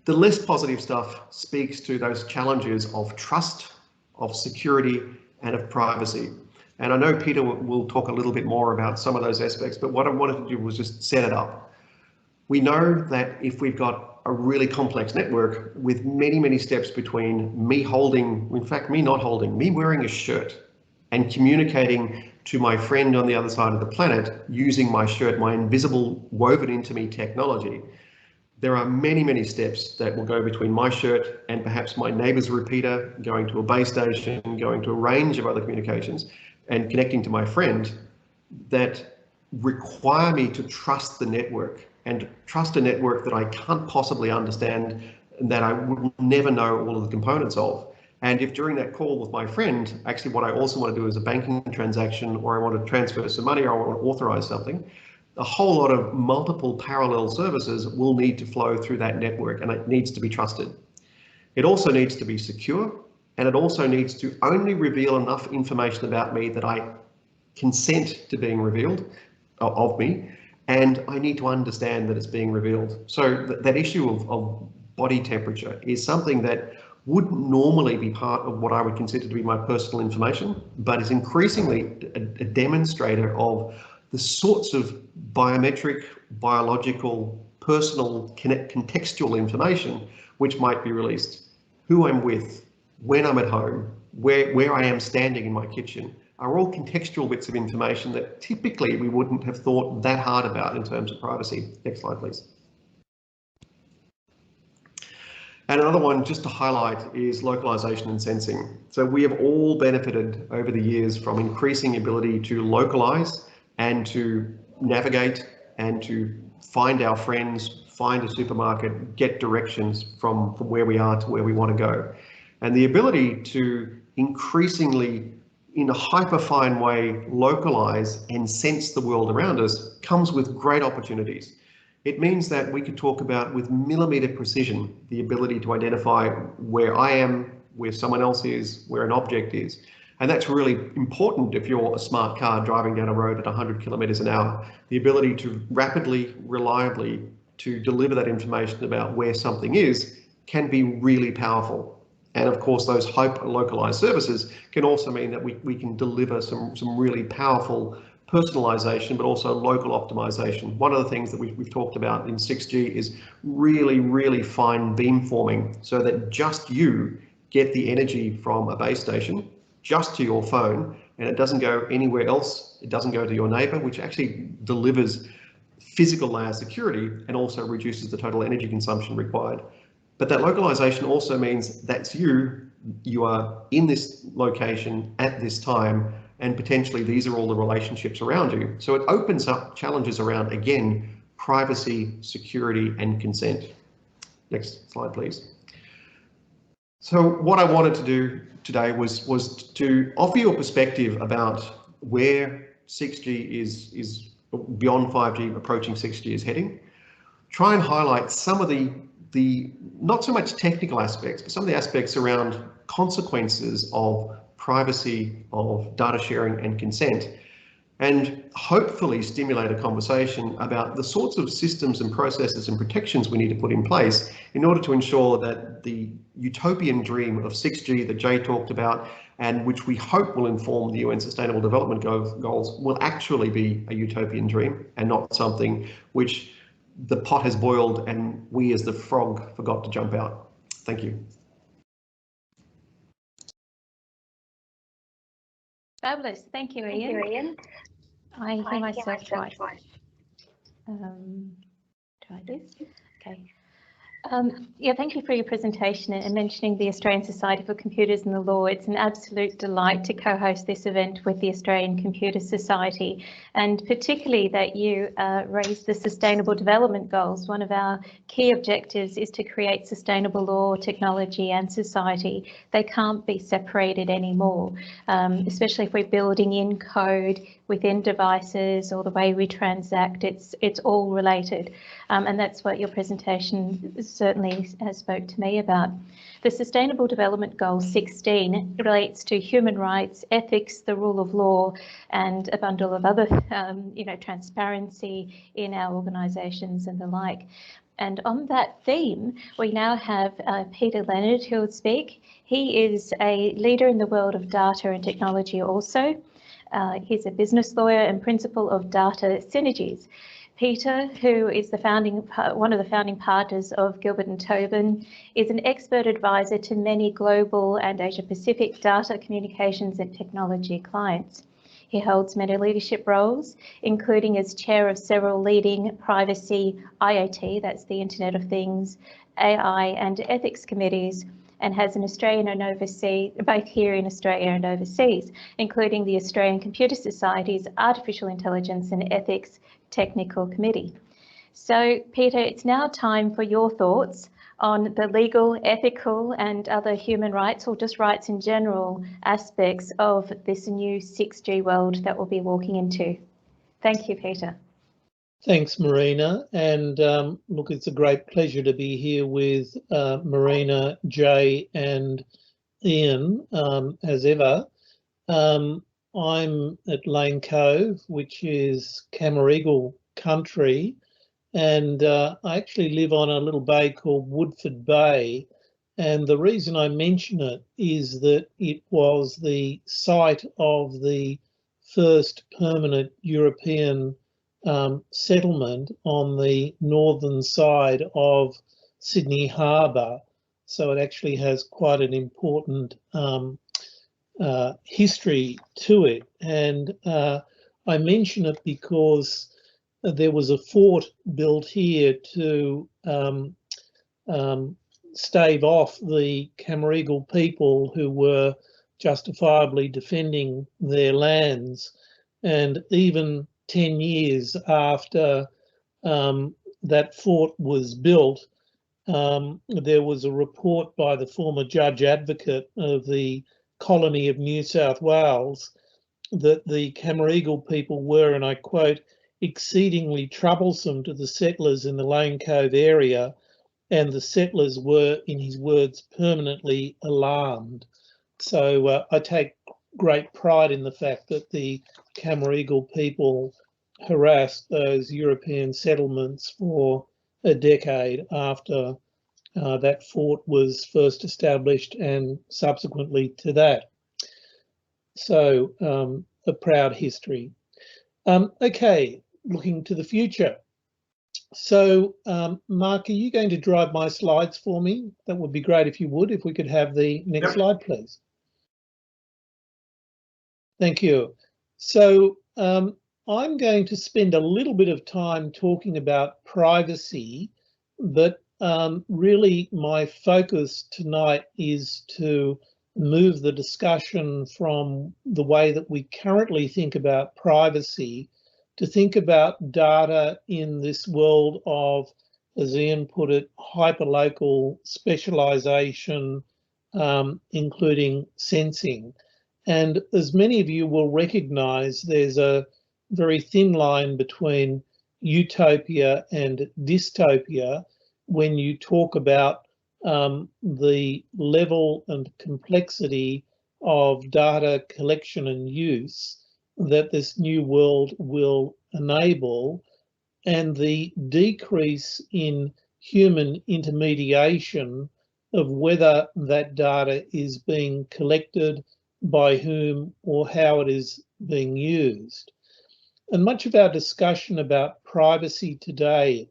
[SPEAKER 4] The less positive stuff speaks to those challenges of trust, of security, and of privacy. And I know Peter will talk a little bit more about some of those aspects, but what I wanted to do was just set it up. We know that if we've got a really complex network with many, many steps between me holding, in fact, me not holding, me wearing a shirt and communicating to my friend on the other side of the planet using my shirt, my invisible woven into me technology, there are many, many steps that will go between my shirt and perhaps my neighbor's repeater, going to a base station, going to a range of other communications, and connecting to my friend, that require me to trust the network and trust a network that I can't possibly understand and that I would never know all of the components of. And if during that call with my friend, actually what I also want to do is a banking transaction, or I want to transfer some money, or I want to authorize something, a whole lot of multiple parallel services will need to flow through that network, and it needs to be trusted. It also needs to be secure, and it also needs to only reveal enough information about me that I consent to being revealed of me, and I need to understand that it's being revealed. So that issue of body temperature is something that wouldn't normally be part of what I would consider to be my personal information, but is increasingly a demonstrator of the sorts of biometric, biological, personal, contextual information which might be released. Who I'm with, when I'm at home, where I am standing in my kitchen, are all contextual bits of information that typically we wouldn't have thought that hard about in terms of privacy. Next slide, please. And another one just to highlight is localization and sensing. So we have all benefited over the years from increasing ability to localize and to navigate and to find our friends, find a supermarket, get directions from where we are to where we want to go. And the ability to increasingly, in a hyperfine way, localize and sense the world around us comes with great opportunities. It means that we could talk about, with millimeter precision, the ability to identify where I am, where someone else is, where an object is. And that's really important if you're a smart car driving down a road at 100 kilometers an hour. The ability to rapidly, reliably, to deliver that information about where something is can be really powerful. And of course, those hyper-localized services can also mean that we can deliver some really powerful personalization, but also local optimization. One of the things that we've talked about in 6G is really, really fine beamforming, so that just you get the energy from a base station just to your phone, and it doesn't go anywhere else. It doesn't go to your neighbor, which actually delivers physical layer security and also reduces the total energy consumption required. But that localization also means that's you are in this location at this time, and potentially these are all the relationships around you. So it opens up challenges around, again, privacy, security, and consent. Next slide, please. So what I wanted to do today was to offer you a perspective about where 6G is beyond 5G, approaching 6G is heading. Try and highlight some of the not so much technical aspects, but some of the aspects around consequences of privacy, of data sharing and consent, and hopefully stimulate a conversation about the sorts of systems and processes and protections we need to put in place in order to ensure that the utopian dream of 6G that Jay talked about, and which we hope will inform the UN Sustainable Development Goals, will actually be a utopian dream and not something which the pot has boiled and we as the frog forgot to jump out. Thank you.
[SPEAKER 1] Fabulous. Thank you, Ian. I hear myself twice. Try this. Okay. Yeah, thank you for your presentation and mentioning the Australian Society for Computers and the Law. It's an absolute delight to co-host this event with the Australian Computer Society, and particularly that you raised the Sustainable Development Goals. One of our key objectives is to create sustainable law, technology and society. They can't be separated anymore, especially if we're building in code within devices or the way we transact. It's all related, and that's what your presentation certainly spoke to me about. The Sustainable Development Goal 16 relates to human rights, ethics, the rule of law, and a bundle of other, transparency in our organisations and the like. And on that theme, we now have Peter Leonard who will speak. He is a leader in the world of data and technology also. He's a business lawyer and principal of Data Synergies. Peter, who is one of the founding partners of Gilbert and Tobin, is an expert advisor to many global and Asia-Pacific data communications and technology clients. He holds many leadership roles, including as chair of several leading privacy, IoT, that's the Internet of Things, AI and ethics committees, and has an Australian and overseas, both here in Australia and overseas, including the Australian Computer Society's Artificial Intelligence and Ethics Technical Committee. So, Peter, it's now time for your thoughts on the legal, ethical and other human rights, or just rights in general, aspects of this new 6G world that we'll be walking into. Thank you, Peter.
[SPEAKER 5] Thanks, Marina. And look, it's a great pleasure to be here with Marina, Jay and Ian, as ever. I'm at Lane Cove, which is Camaragal country, and I actually live on a little bay called Woodford Bay. And the reason I mention it is that it was the site of the first permanent European settlement on the northern side of Sydney Harbour. So it actually has quite an important history to it. And I mention it because there was a fort built here to stave off the Camaragal people who were justifiably defending their lands. And even 10 years after that fort was built, there was a report by the former Judge Advocate of the colony of New South Wales that the Camaragal people were, and I quote, exceedingly troublesome to the settlers in the Lane Cove area, and the settlers were, in his words, permanently alarmed. So I take great pride in the fact that the Camaragal people harassed those European settlements for a decade after that fort was first established and subsequently to that. So a proud history. Okay, looking to the future. So Mark, are you going to drive my slides for me? That would be great if you would, if we could have the next slide, please. Thank you. So I'm going to spend a little bit of time talking about privacy, but really my focus tonight is to move the discussion from the way that we currently think about privacy to think about data in this world of, as Ian put it, hyperlocal specialization, including sensing. And as many of you will recognize, there's a very thin line between utopia and dystopia when you talk about the level and complexity of data collection and use that this new world will enable, and the decrease in human intermediation of whether that data is being collected, by whom, or how it is being used. And much of our discussion about privacy today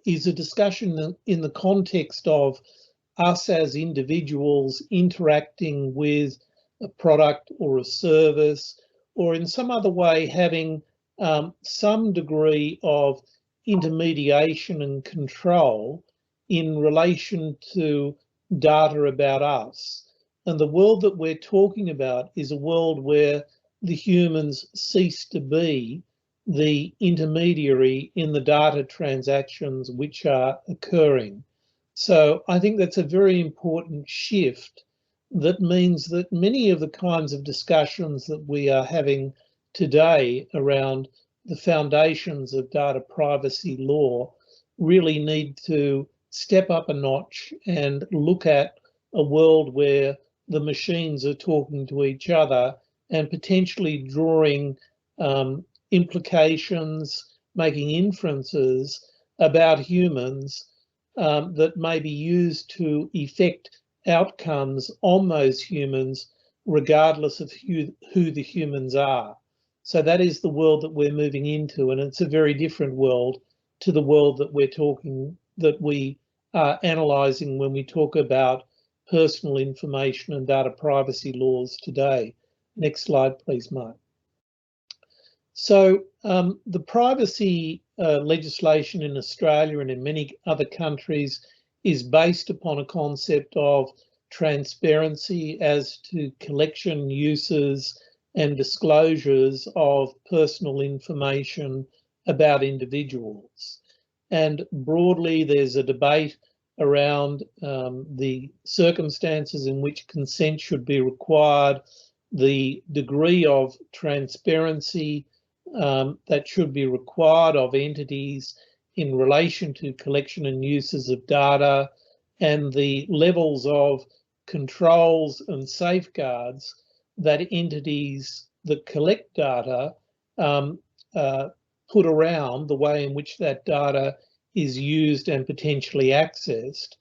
[SPEAKER 5] is a discussion in the context of us as individuals interacting with a product or a service, or in some other way having some degree of intermediation and control in relation to data about us. And the world that we're talking about is a world where the humans cease to be the intermediary in the data transactions which are occurring. So I think that's a very important shift that means that many of the kinds of discussions that we are having today around the foundations of data privacy law really need to step up a notch and look at a world where the machines are talking to each other and potentially drawing implications, making inferences about humans that may be used to effect outcomes on those humans, regardless of who the humans are. So that is the world that we're moving into, and it's a very different world to the world that we are analysing when we talk about personal information and data privacy laws today. Next slide, please, Mark. So the privacy legislation in Australia and in many other countries is based upon a concept of transparency as to collection, uses and disclosures of personal information about individuals. And broadly, there's a debate around the circumstances in which consent should be required, the degree of transparency that should be required of entities in relation to collection and uses of data, and the levels of controls and safeguards that entities that collect data put around the way in which that data is used and potentially accessed.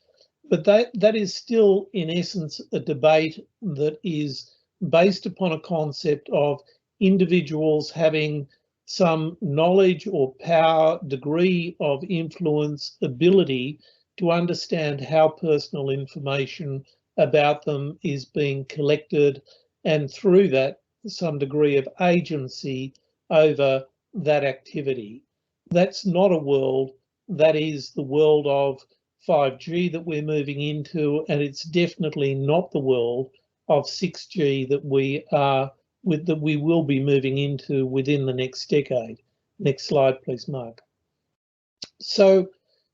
[SPEAKER 5] But that is still, in essence, a debate that is based upon a concept of individuals having some knowledge or power, degree of influence, ability to understand how personal information about them is being collected, and through that, some degree of agency over that activity. That's not a world that is the world of 5G that we're moving into, and it's definitely not the world of 6G that we will be moving into within the next decade. Next slide, please, Mark. So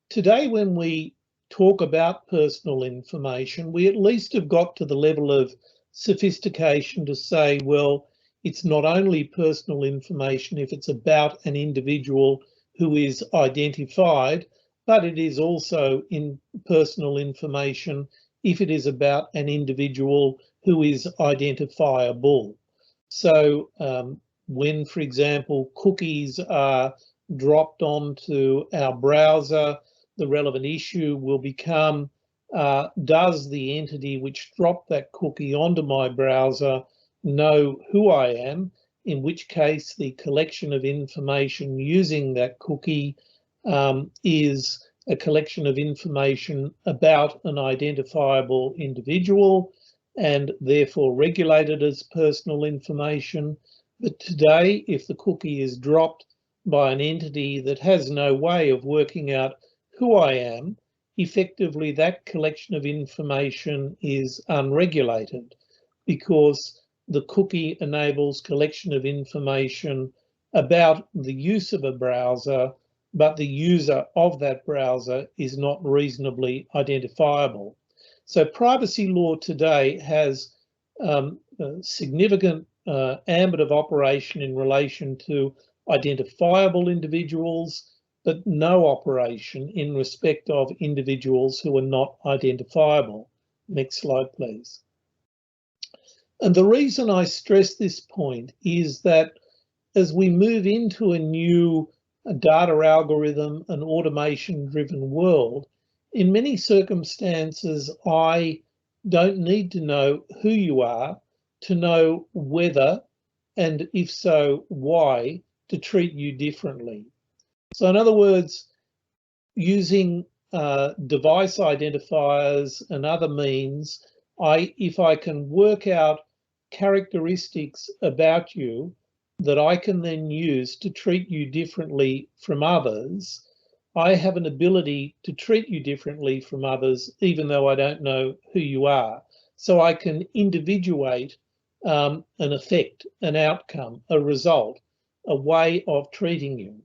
[SPEAKER 5] today, when we talk about personal information, we at least have got to the level of sophistication to say, well, it's not only personal information if it's about an individual who is identified, but it is also in personal information if it is about an individual who is identifiable. So when, for example, cookies are dropped onto our browser, the relevant issue will become, does the entity which dropped that cookie onto my browser know who I am, in which case the collection of information using that cookie is a collection of information about an identifiable individual and therefore regulated as personal information. But today, if the cookie is dropped by an entity that has no way of working out who I am, effectively that collection of information is unregulated, because the cookie enables collection of information about the use of a browser, but the user of that browser is not reasonably identifiable. So privacy law today has a significant ambit of operation in relation to identifiable individuals, but no operation in respect of individuals who are not identifiable. Next slide, please. And the reason I stress this point is that as we move into a new data algorithm and automation-driven world, in many circumstances, I don't need to know who you are to know whether, and if so, why, to treat you differently. So in other words, using device identifiers and other means, if I can work out characteristics about you that I can then use to treat you differently from others, I have an ability to treat you differently from others, even though I don't know who you are. So I can individuate an effect, an outcome, a result, a way of treating you.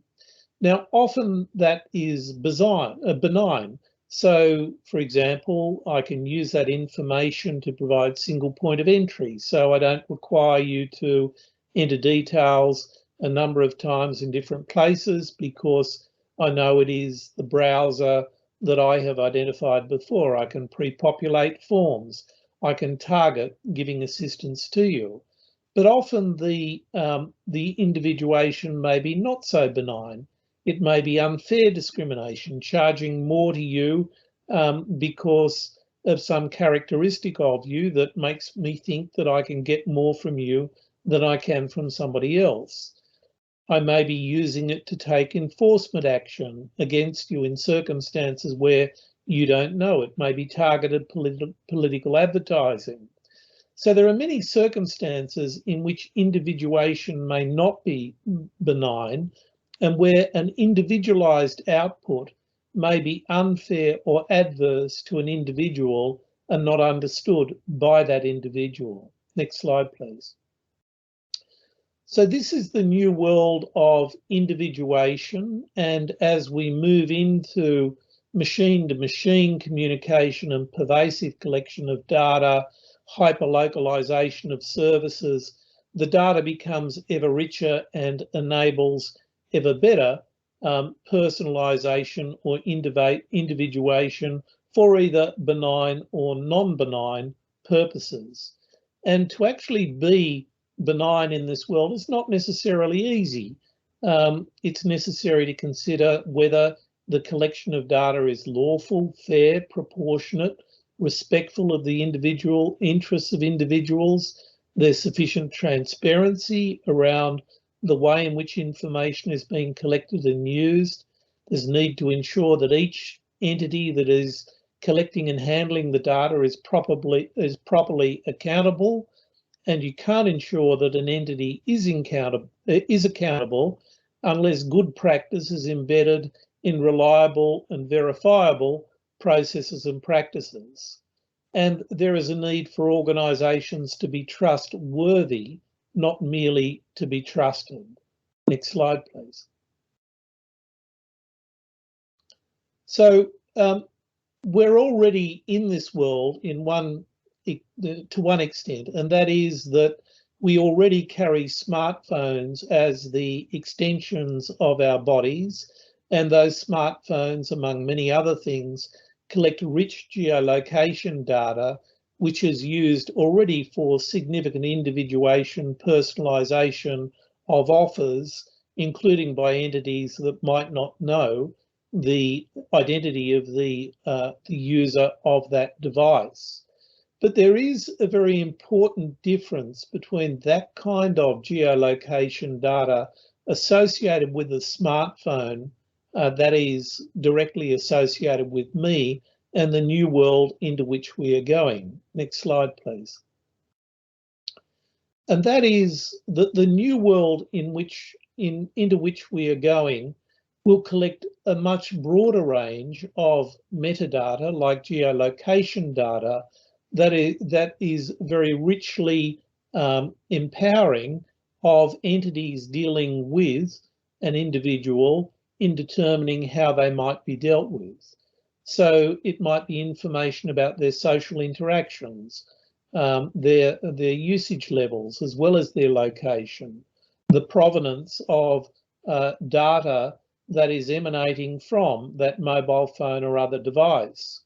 [SPEAKER 5] Now, often that is benign. So, for example, I can use that information to provide single point of entry. So I don't require you to enter details a number of times in different places because I know it is the browser that I have identified before. I can pre-populate forms. I can target giving assistance to you. But often the individuation may be not so benign. It may be unfair discrimination, charging more to you because of some characteristic of you that makes me think that I can get more from you than I can from somebody else. I may be using it to take enforcement action against you in circumstances where you don't know. It may be targeted political advertising. So there are many circumstances in which individuation may not be benign and where an individualized output may be unfair or adverse to an individual and not understood by that individual. Next slide, please. So this is the new world of individuation, and as we move into machine-to-machine communication and pervasive collection of data, hyperlocalization of services, the data becomes ever richer and enables ever better personalization or individuation for either benign or non-benign purposes. And to actually be benign in this world is not necessarily easy. It's necessary to consider whether the collection of data is lawful, fair, proportionate, respectful of the individual interests of individuals. There's sufficient transparency around the way in which information is being collected and used. There's need to ensure that each entity that is collecting and handling the data is properly accountable, and you can't ensure that an entity is accountable unless good practice is embedded in reliable and verifiable processes and practices. And there is a need for organisations to be trustworthy, not merely to be trusted. Next slide, please. So we're already in this world to one extent, and that is that we already carry smartphones as the extensions of our bodies, and those smartphones, among many other things, collect rich geolocation data, which is used already for significant individuation, personalisation of offers, including by entities that might not know the identity of the user of that device. But there is a very important difference between that kind of geolocation data associated with a smartphone that is directly associated with me and the new world into which we are going. Next slide, please. And that is that the new world into which we are going will collect a much broader range of metadata like geolocation data that is very richly empowering of entities dealing with an individual in determining how they might be dealt with. So it might be information about their social interactions, their usage levels, as well as their location, the provenance of data that is emanating from that mobile phone or other device.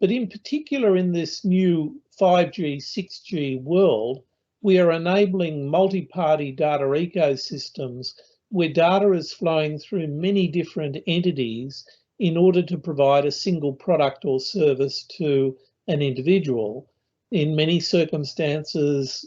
[SPEAKER 5] But in particular, in this new 5G, 6G world, we are enabling multi-party data ecosystems where data is flowing through many different entities in order to provide a single product or service to an individual. In many circumstances,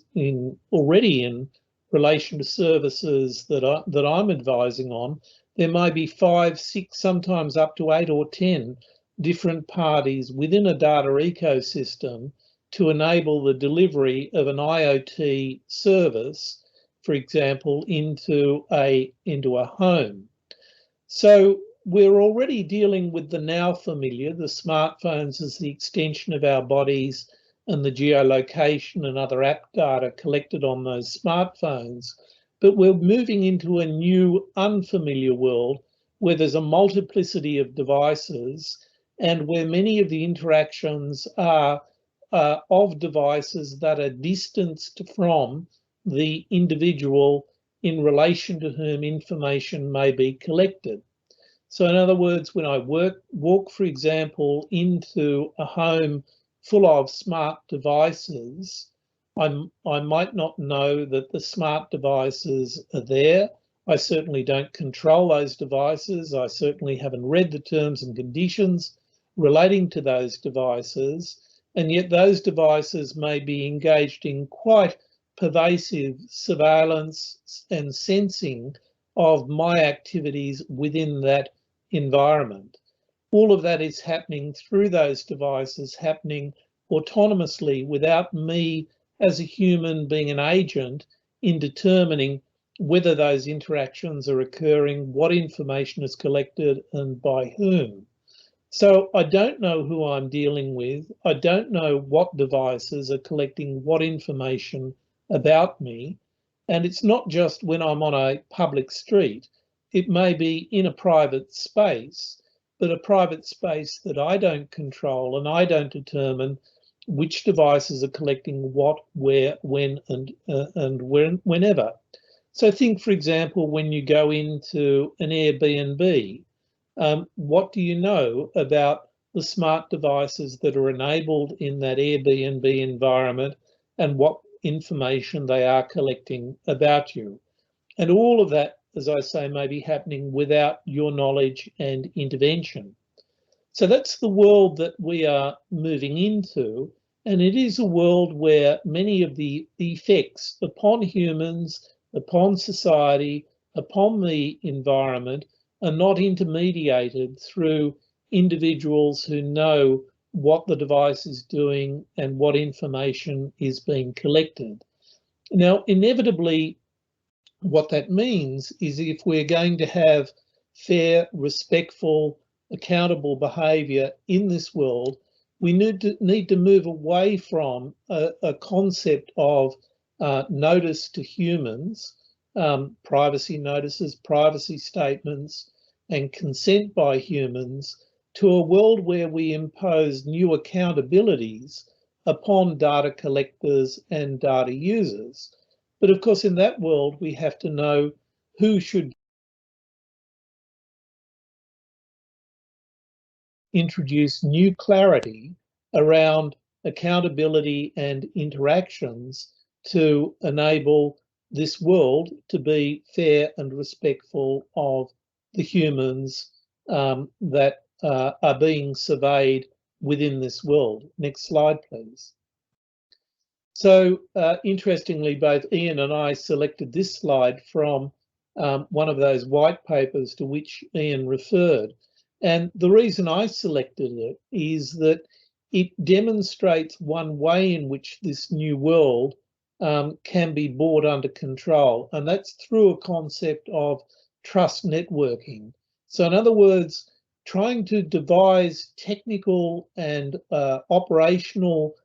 [SPEAKER 5] already in relation to services that I'm advising on, there may be 5, 6, sometimes up to 8 or 10 different parties within a data ecosystem to enable the delivery of an IoT service, for example, into a home. So we're already dealing with the now familiar, the smartphones as the extension of our bodies and the geolocation and other app data collected on those smartphones. But we're moving into a new unfamiliar world where there's a multiplicity of devices and where many of the interactions are of devices that are distanced from the individual in relation to whom information may be collected. So in other words, when I walk, for example, into a home full of smart devices, I might not know that the smart devices are there. I certainly don't control those devices. I certainly haven't read the terms and conditions relating to those devices. And yet those devices may be engaged in quite pervasive surveillance and sensing of my activities within that environment. All of that is happening through those devices, happening autonomously without me as a human being an agent in determining whether those interactions are occurring, what information is collected and by whom. So I don't know who I'm dealing with. I don't know what devices are collecting what information about me. And it's not just when I'm on a public street. It may be in a private space, but a private space that I don't control and I don't determine which devices are collecting what, where, when, and whenever. So think, for example, when you go into an Airbnb, what do you know about the smart devices that are enabled in that Airbnb environment and what information they are collecting about you? And all of that, as I say, may be happening without your knowledge and intervention. So that's the world that we are moving into. And it is a world where many of the effects upon humans, upon society, upon the environment are not intermediated through individuals who know what the device is doing and what information is being collected. Now, inevitably, what that means is if we're going to have fair, respectful, accountable behaviour in this world, we need to move away from a concept of notice to humans, privacy notices, privacy statements, and consent by humans, to a world where we impose new accountabilities upon data collectors and data users. But of course, in that world, we have to know who should introduce new clarity around accountability and interactions to enable this world to be fair and respectful of the humans that are being surveyed within this world. Next slide, please. So interestingly, both Ian and I selected this slide from one of those white papers to which Ian referred. And the reason I selected it is that it demonstrates one way in which this new world can be brought under control, and that's through a concept of trust networking. So in other words, trying to devise technical and operational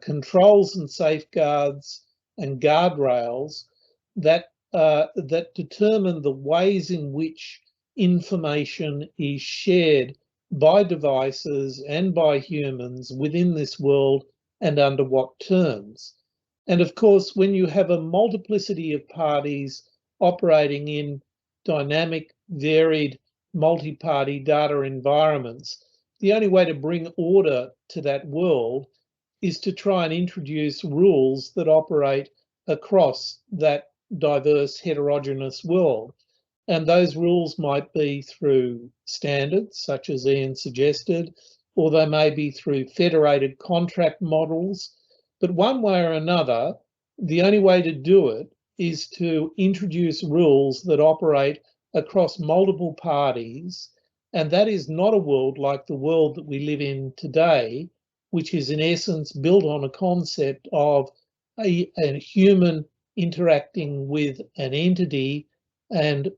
[SPEAKER 5] controls and safeguards and guardrails that determine the ways in which information is shared by devices and by humans within this world and under what terms. And of course, when you have a multiplicity of parties operating in dynamic, varied, multi-party data environments, the only way to bring order to that world is to try and introduce rules that operate across that diverse, heterogeneous world. And those rules might be through standards, such as Ian suggested, or they may be through federated contract models. But one way or another, the only way to do it is to introduce rules that operate across multiple parties. And that is not a world like the world that we live in today, which is in essence built on a concept of a human interacting with an entity and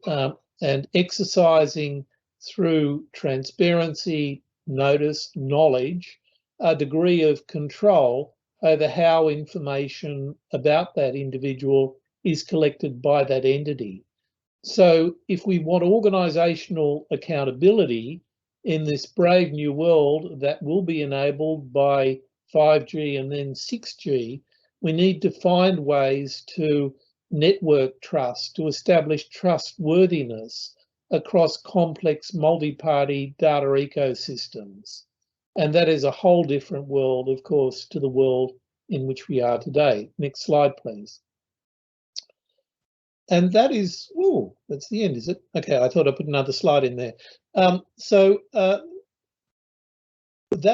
[SPEAKER 5] exercising through transparency, notice, knowledge, a degree of control over how information about that individual is collected by that entity. So if we want organisational accountability in this brave new world that will be enabled by 5G and then 6G, we need to find ways to network trust, to establish trustworthiness across complex multi-party data ecosystems. And that is a whole different world, of course, to the world in which we are today. Next slide, please. And that is, oh, that's the end, is it? Okay, I thought I put another slide in there. That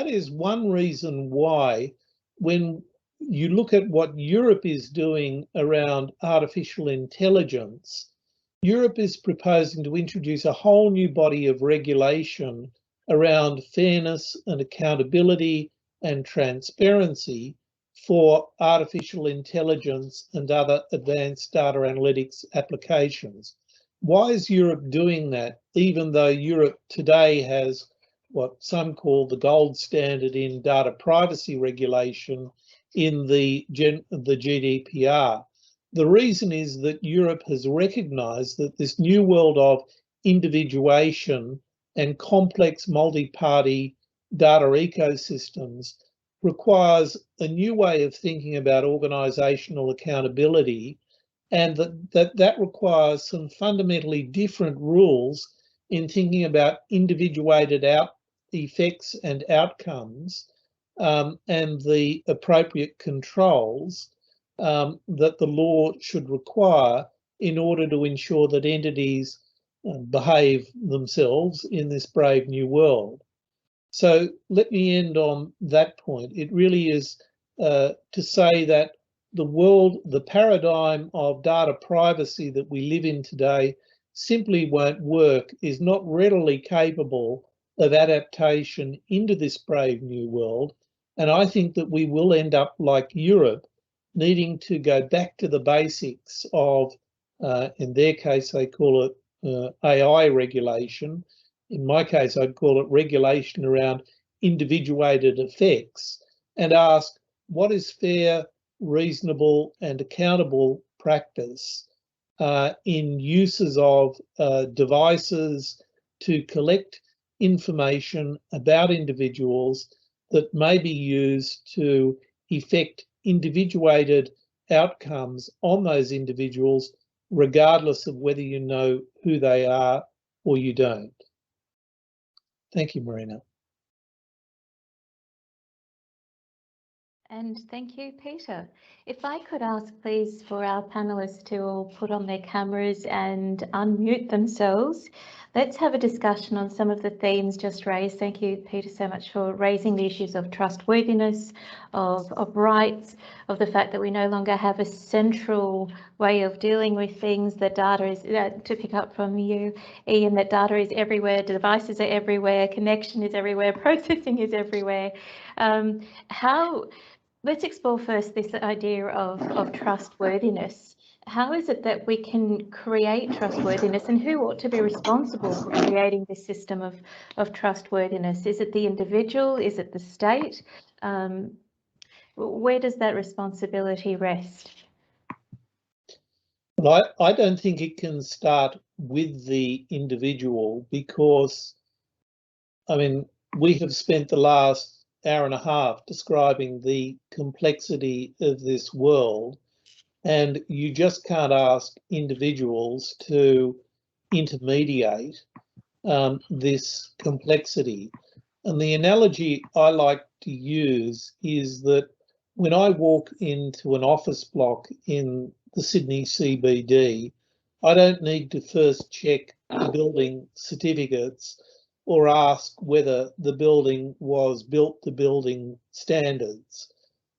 [SPEAKER 5] is one reason why, when you look at what Europe is doing around artificial intelligence, Europe is proposing to introduce a whole new body of regulation around fairness and accountability and transparency for artificial intelligence and other advanced data analytics applications. Why is Europe doing that, even though Europe today has what some call the gold standard in data privacy regulation in the GDPR? The reason is that Europe has recognised that this new world of individuation and complex multi-party data ecosystems requires a new way of thinking about organisational accountability, and that requires some fundamentally different rules in thinking about individuated effects and outcomes, and the appropriate controls that the law should require in order to ensure that entities behave themselves in this brave new world. So let me end on that point. It really is to say that the world, the paradigm of data privacy that we live in today simply won't work, is not readily capable of adaptation into this brave new world. And I think that we will end up like Europe, needing to go back to the basics of, in their case, they call it AI regulation. In my case, I'd call it regulation around individuated effects, and ask what is fair, reasonable and accountable practice in uses of devices to collect information about individuals that may be used to effect individuated outcomes on those individuals, regardless of whether you know who they are or you don't. Thank you, Marina.
[SPEAKER 1] And thank you, Peter. If I could ask, please, for our panelists to all put on their cameras and unmute themselves. Let's have a discussion on some of the themes just raised. Thank you, Peter, so much for raising the issues of trustworthiness, of rights, of the fact that we no longer have a central way of dealing with things, that data is, to pick up from you, Ian, that data is everywhere, devices are everywhere, connection is everywhere, processing is everywhere. Let's explore first this idea of trustworthiness. How is it that we can create trustworthiness, and who ought to be responsible for creating this system of trustworthiness? Is it the individual? Is it the state? Where does that responsibility rest?
[SPEAKER 5] Well, I don't think it can start with the individual, because, I mean, we have spent the last hour and a half describing the complexity of this world, and you just can't ask individuals to intermediate this complexity. And the analogy I like to use is that when I walk into an office block in the Sydney CBD, I don't need to first check the building certificates or ask whether the building was built to building standards.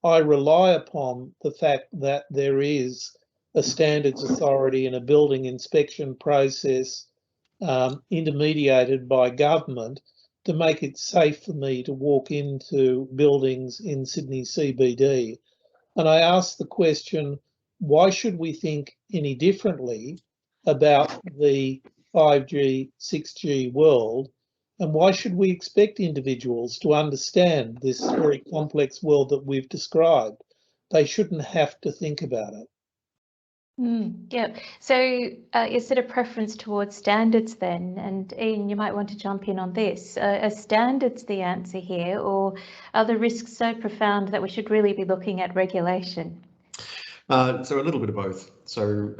[SPEAKER 5] I rely upon the fact that there is a standards authority and a building inspection process intermediated by government to make it safe for me to walk into buildings in Sydney CBD. And I ask the question, why should we think any differently about the 5G, 6G world? And why should we expect individuals to understand this very complex world that we've described? They shouldn't have to think about it.
[SPEAKER 1] Yeah. So is it a preference towards standards then? And Ian, you might want to jump in on this. Are standards the answer here, or are the risks so profound that we should really be looking at regulation?
[SPEAKER 4] So a little bit of both. So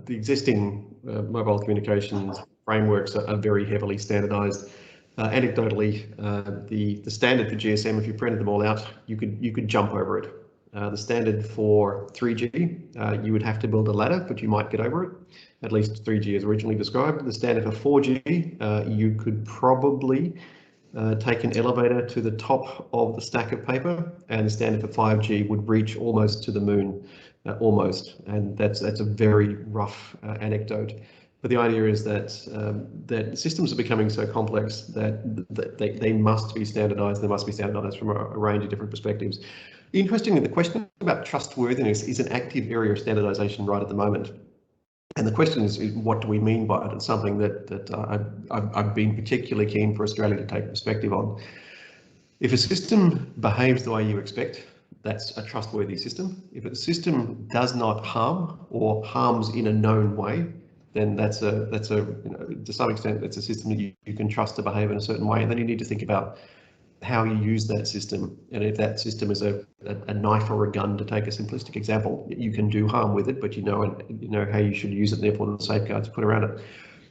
[SPEAKER 4] the existing mobile communications frameworks are very heavily standardized. Anecdotally, the standard for GSM, if you printed them all out, you could jump over it. The standard for 3G, you would have to build a ladder, but you might get over it. At least 3G as originally described. The standard for 4G, you could probably take an elevator to the top of the stack of paper, and the standard for 5G would reach almost to the moon, almost. And that's a very rough anecdote. But the idea is that that systems are becoming so complex that they must be standardized. They must be standardized from a range of different perspectives. Interestingly, the question about trustworthiness is an active area of standardization right at the moment. And the question is, what do we mean by it? It's something that I've been particularly keen for Australia to take perspective on. If a system behaves the way you expect, that's a trustworthy system. If a system does not harm or harms in a known way, then that's a to some extent that's a system that you can trust to behave in a certain way. And then you need to think about how you use that system, and if that system is a knife or a gun, to take a simplistic example, you can do harm with it, but you know how you should use it, and therefore the safeguards put around it.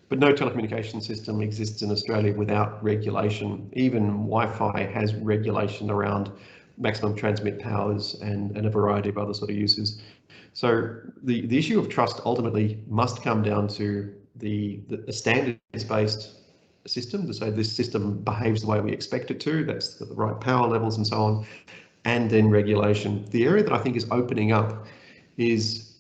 [SPEAKER 4] But no telecommunication system exists in Australia without regulation. Even Wi-Fi has regulation around maximum transmit powers and a variety of other sort of uses. So the issue of trust ultimately must come down to the standards-based system to say this system behaves the way we expect it to, that's the right power levels and so on, and then regulation. The area that I think is opening up is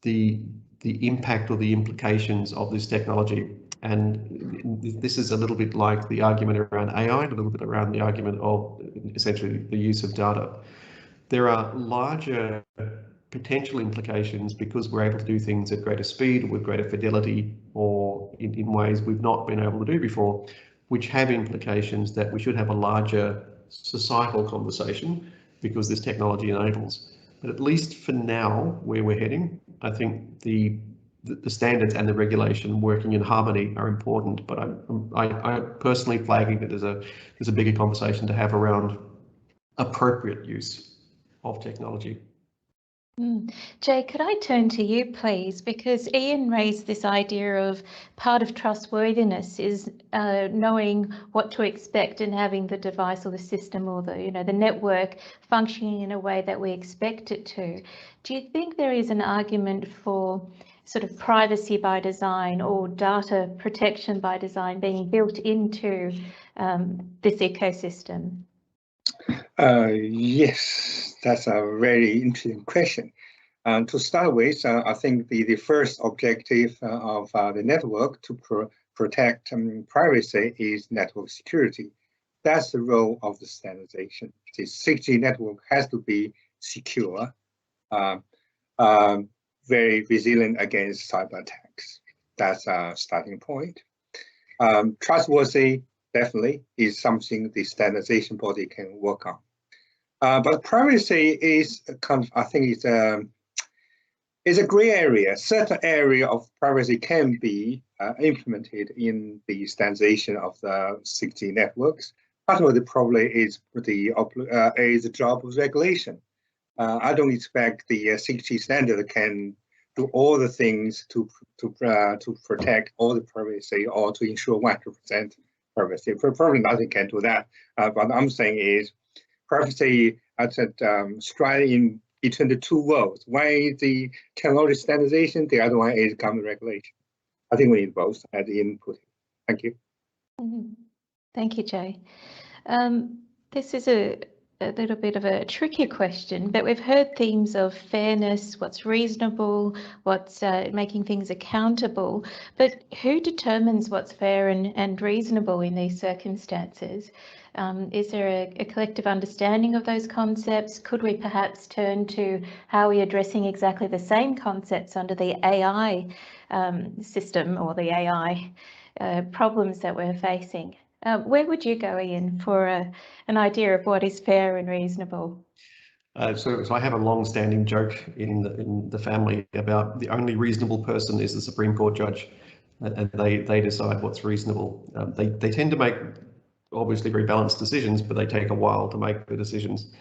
[SPEAKER 4] the impact or the implications of this technology. And this is a little bit like the argument around AI, and a little bit around the argument of essentially the use of data. There are larger potential implications because we're able to do things at greater speed, with greater fidelity, or in ways we've not been able to do before, which have implications that we should have a larger societal conversation because this technology enables. But at least for now, where we're heading, I think the standards and the regulation working in harmony are important. But I personally flagging that there's a bigger conversation to have around appropriate use of technology.
[SPEAKER 1] Jay, could I turn to you, please? Because Ian raised this idea of part of trustworthiness is knowing what to expect and having the device or the system or the network functioning in a way that we expect it to. Do you think there is an argument for sort of privacy by design or data protection by design being built into this ecosystem?
[SPEAKER 2] Yes, that's a very interesting question. To start with, I think the first objective of the network to protect privacy is network security. That's the role of the standardization. The 6G network has to be secure, very resilient against cyber attacks. That's a starting point. Trustworthy definitely is something the standardization body can work on. But privacy is I think it's a gray area. Certain area of privacy can be implemented in the standardization of the 6G networks. Part of it probably is the job of regulation. I don't expect the 6G standard can do all the things to protect all the privacy or to ensure 100% privacy. Probably nothing can do that. What I'm saying is privacy at stride in between the two worlds. One is the technology standardization, the other one is government regulation. I think we need both as the input. Thank you.
[SPEAKER 1] Thank you, Jay. This is a little bit of a tricky question, but we've heard themes of fairness, what's reasonable, what's making things accountable, but who determines what's fair and reasonable in these circumstances? Is there a collective understanding of those concepts? Could we perhaps turn to how we're addressing exactly the same concepts under the AI system or the AI problems that we're facing. Where would you go, Ian, for an idea of what is fair and reasonable?
[SPEAKER 4] So I have a long-standing joke in the family about the only reasonable person is the Supreme Court judge, and they decide what's reasonable. They tend to make obviously very balanced decisions, but they take a while to make the decisions.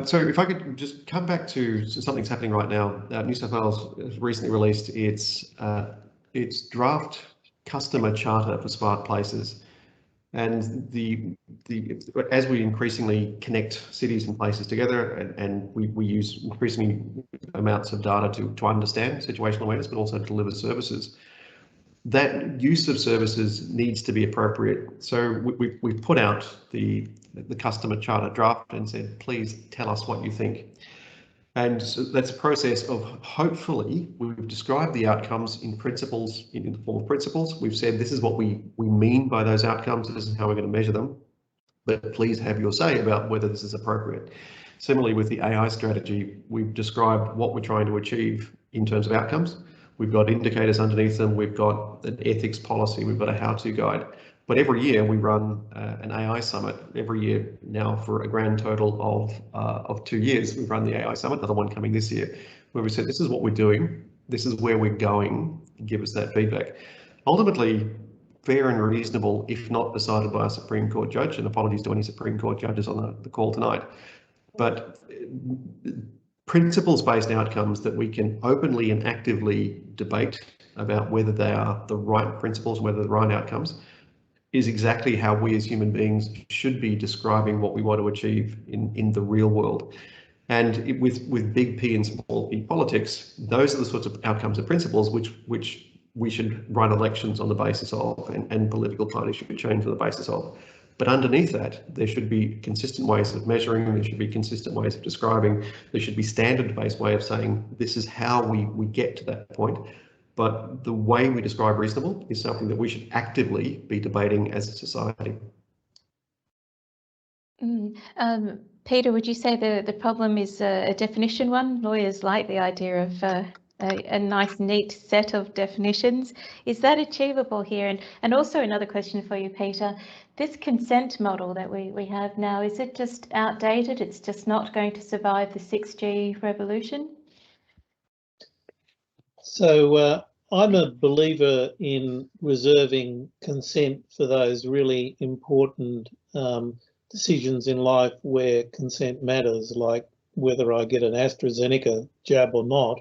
[SPEAKER 4] So if I could just come back to something's happening right now. New South Wales has recently released its draft customer charter for smart places. And as we increasingly connect cities and places together, and we use increasingly amounts of data to understand situational awareness, but also to deliver services, that use of services needs to be appropriate. So we've put out the customer charter draft and said, please tell us what you think. And so that's a process of, hopefully, we've described the outcomes in principles, in the form of principles. We've said this is what we mean by those outcomes, this is how we're going to measure them. But please have your say about whether this is appropriate. Similarly, with the AI strategy, we've described what we're trying to achieve in terms of outcomes. We've got indicators underneath them, we've got an ethics policy, we've got a how-to guide. But every year we run an AI summit. Every year now, for a grand total of 2 years, we've run the AI summit, another one coming this year, where we said, this is what we're doing, this is where we're going, give us that feedback. Ultimately, fair and reasonable, if not decided by a Supreme Court judge, and apologies to any Supreme Court judges on the call tonight, but principles-based outcomes that we can openly and actively debate about whether they are the right principles, whether they're the right outcomes, is exactly how we as human beings should be describing what we want to achieve in the real world. And with big P and small p politics, those are the sorts of outcomes and principles which we should run elections on the basis of, and political parties should change on the basis of. But underneath that, there should be consistent ways of measuring, there should be consistent ways of describing, there should be standard-based way of saying this is how we get to that point. But the way we describe reasonable is something that we should actively be debating as a society.
[SPEAKER 1] Peter, would you say the problem is a definition one? Lawyers like the idea of a nice, neat set of definitions. Is that achievable here? And also another question for you, Peter. This consent model that we have now, is it just outdated? It's just not going to survive the 6G revolution?
[SPEAKER 5] So I'm a believer in reserving consent for those really important decisions in life where consent matters, like whether I get an AstraZeneca jab or not.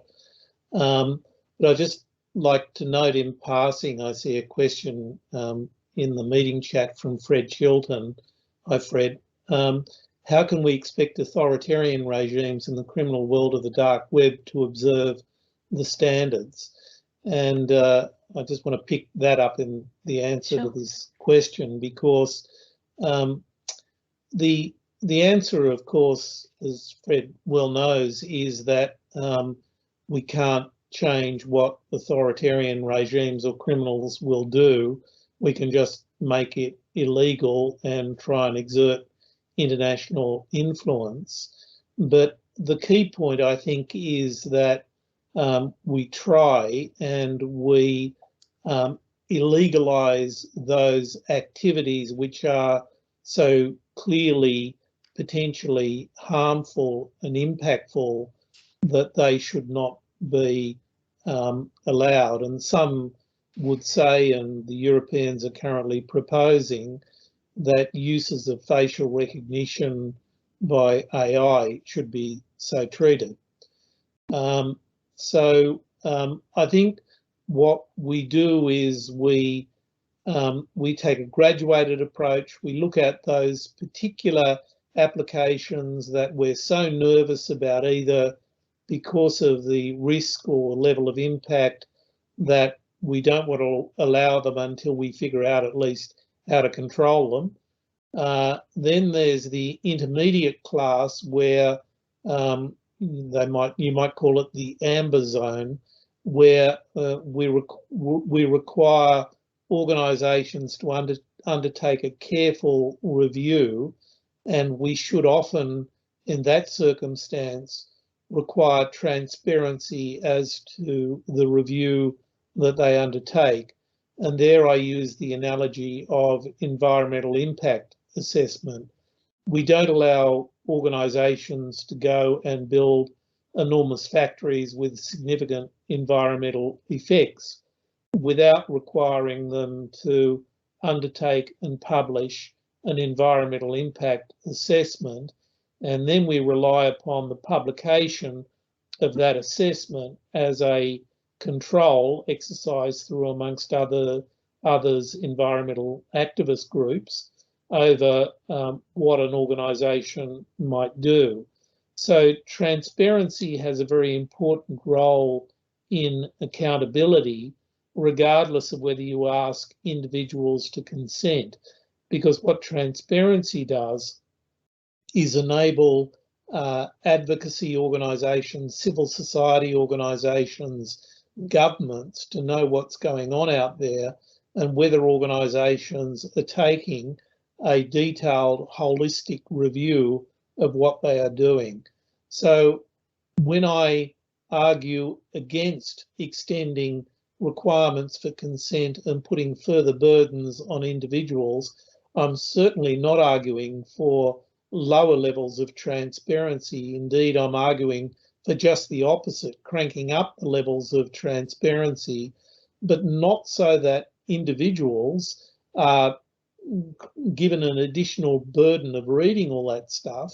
[SPEAKER 5] But I just like to note in passing, I see a question in the meeting chat from Fred Chilton. Hi, Fred. How can we expect authoritarian regimes in the criminal world of the dark web to observe the standards? And I just want to pick that up in the answer to this question, because the answer, of course, as Fred well knows, is that we can't change what authoritarian regimes or criminals will do. We can just make it illegal and try and exert international influence. But the key point, I think, is that we try and we illegalize those activities which are so clearly potentially harmful and impactful that they should not be allowed. And some would say, and the Europeans are currently proposing, that uses of facial recognition by AI should be so treated. So I think what we do is we take a graduated approach. We look at those particular applications that we're so nervous about, either because of the risk or level of impact, that we don't want to allow them until we figure out at least how to control them. Then there's the intermediate class where you might call it the amber zone, where we require organisations to undertake a careful review, and we should often, in that circumstance, require transparency as to the review that they undertake. And there I use the analogy of environmental impact assessment. We don't allow organisations to go and build enormous factories with significant environmental effects without requiring them to undertake and publish an environmental impact assessment. And then we rely upon the publication of that assessment as a control exercise through, amongst others, environmental activist groups over what an organisation might do. So transparency has a very important role in accountability, regardless of whether you ask individuals to consent, because what transparency does is enable advocacy organisations, civil society organisations, governments to know what's going on out there and whether organisations are taking a detailed, holistic review of what they are doing. So when I argue against extending requirements for consent and putting further burdens on individuals, I'm certainly not arguing for lower levels of transparency. Indeed, I'm arguing for just the opposite, cranking up the levels of transparency, but not so that individuals are given an additional burden of reading all that stuff,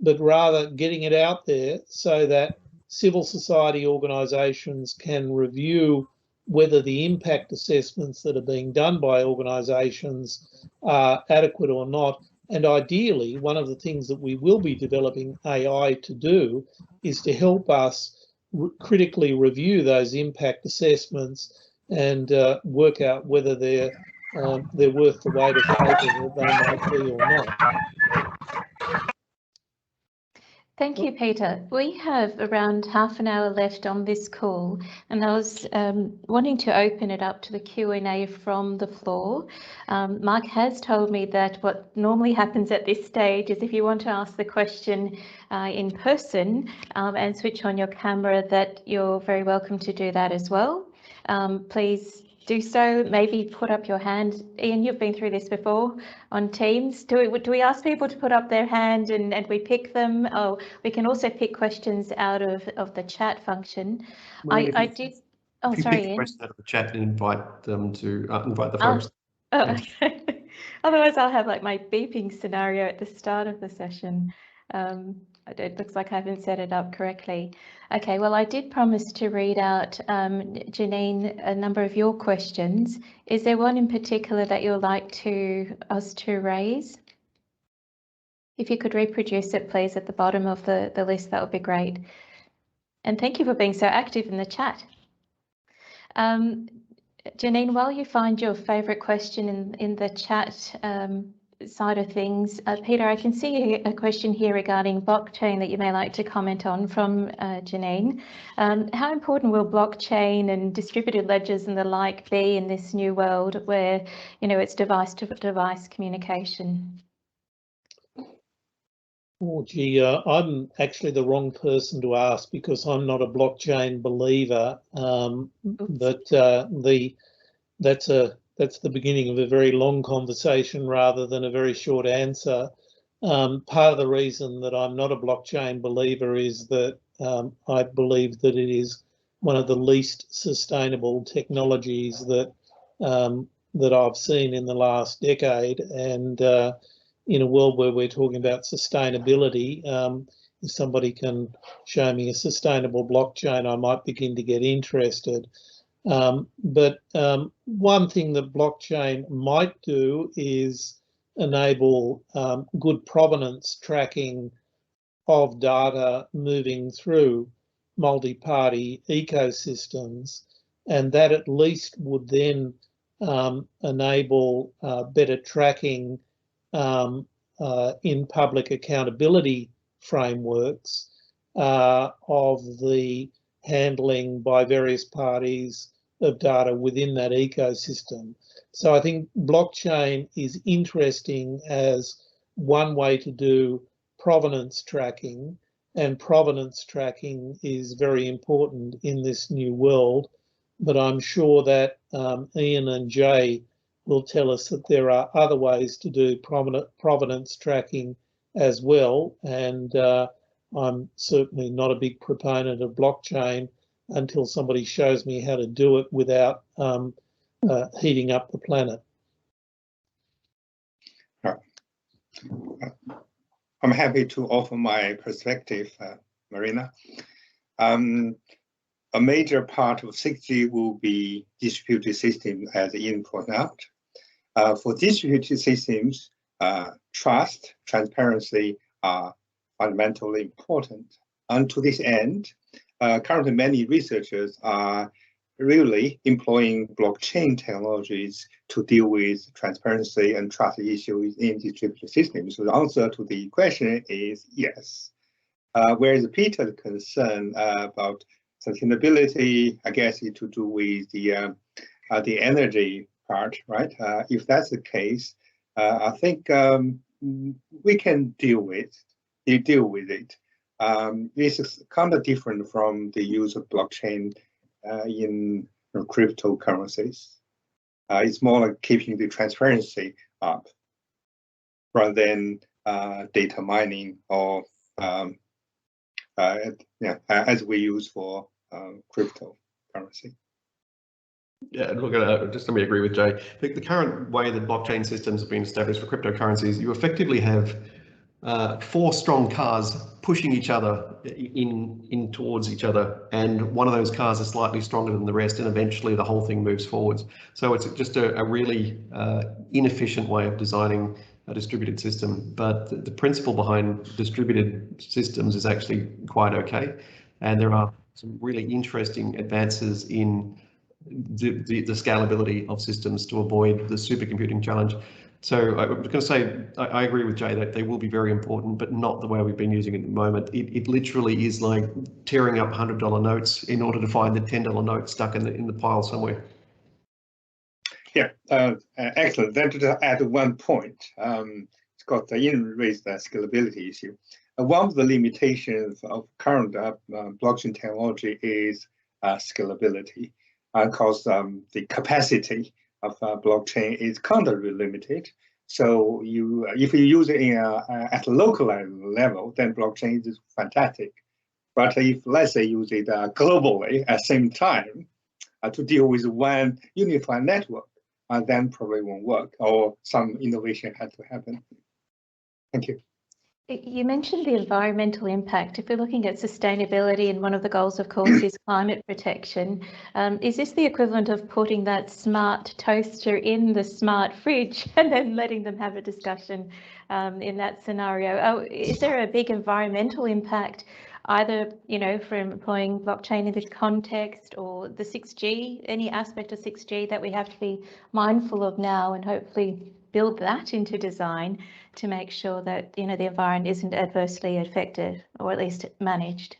[SPEAKER 5] but rather getting it out there so that civil society organisations can review whether the impact assessments that are being done by organisations are adequate or not. And ideally, one of the things that we will be developing AI to do is to help us critically review those impact assessments and work out whether they're worth the weight of paper that they might be or not.
[SPEAKER 1] Thank you, Peter. We have around half an hour left on this call, and I was wanting to open it up to the Q&A from the floor. Mark has told me that what normally happens at this stage is if you want to ask the question in person and switch on your camera, that you're very welcome to do that as well. Please do so. Maybe put up your hand. Ian, you've been through this before on Teams. Do we ask people to put up their hand and we pick them? Oh, we can also pick questions out of the chat function. I did. Oh, sorry, Ian.
[SPEAKER 4] Question out of the chat and invite them to invite the folks.
[SPEAKER 1] Oh, okay. Otherwise, I'll have like my beeping scenario at the start of the session. It looks like I haven't set it up correctly. Okay, well, I did promise to read out, Janine, a number of your questions. Is there one in particular that you'd like us to raise? If you could reproduce it, please, at the bottom of the list, that would be great. And thank you for being so active in the chat. Janine, while you find your favourite question in the chat side of things, Peter, I can see a question here regarding blockchain that you may like to comment on from Janine. How important will blockchain and distributed ledgers and the like be in this new world where, it's device-to-device communication?
[SPEAKER 5] Oh, gee, I'm actually the wrong person to ask because I'm not a blockchain believer. That's the beginning of a very long conversation rather than a very short answer. Part of the reason that I'm not a blockchain believer is that I believe that it is one of the least sustainable technologies that I've seen in the last decade. And in a world where we're talking about sustainability, if somebody can show me a sustainable blockchain, I might begin to get interested. But one thing that blockchain might do is enable good provenance tracking of data moving through multi-party ecosystems, and that at least would then enable better tracking in public accountability frameworks of the handling by various parties of data within that ecosystem. So I think blockchain is interesting as one way to do provenance tracking, and provenance tracking is very important in this new world. but I'm sure that Ian and Jay will tell us that there are other ways to do provenance tracking as well. And I'm certainly not a big proponent of blockchain until somebody shows me how to do it without heating up the planet.
[SPEAKER 2] I'm happy to offer my perspective, Marina. A major part of 6G will be distributed systems, as Ian pointed out. For distributed systems, trust, transparency are fundamentally important. And to this end, currently many researchers are really employing blockchain technologies to deal with transparency and trust issues in distributed systems. So the answer to the question is yes. Whereas Peter's concern about sustainability, I guess, is to do with the energy part, right? If that's the case, I think we can deal with it. This is kind of different from the use of blockchain in cryptocurrencies. It's more like keeping the transparency up rather than data mining or as we use for cryptocurrency.
[SPEAKER 4] Yeah, look, just let me agree with Jay. The current way that blockchain systems have been established for cryptocurrencies, you effectively have 4 strong cars pushing each other in towards each other, and one of those cars is slightly stronger than the rest, and eventually the whole thing moves forwards. So it's just a really inefficient way of designing a distributed system, but the principle behind distributed systems is actually quite okay, and there are some really interesting advances in the scalability of systems to avoid the supercomputing challenge. So I'm going to say I agree with Jay that they will be very important, but not the way we've been using it at the moment. It literally is like tearing up $100 notes in order to find the $10 note stuck in the pile somewhere.
[SPEAKER 2] Yeah, excellent. Then to add one point, Scott, Ian raised the scalability issue. One of the limitations of current blockchain technology is scalability, because the capacity of blockchain is kind of limited. So if you use it at a localized level, then blockchain is fantastic. But if, let's say, use it globally at the same time to deal with one unified network, then probably won't work, or some innovation has to happen. Thank you.
[SPEAKER 1] You mentioned the environmental impact. If we're looking at sustainability, and one of the goals, of course, is climate protection, is this the equivalent of putting that smart toaster in the smart fridge and then letting them have a discussion in that scenario? Is there a big environmental impact, either from employing blockchain in this context, or the 6G, any aspect of 6G that we have to be mindful of now, and hopefully build that into design to make sure that the environment isn't adversely affected, or at least managed?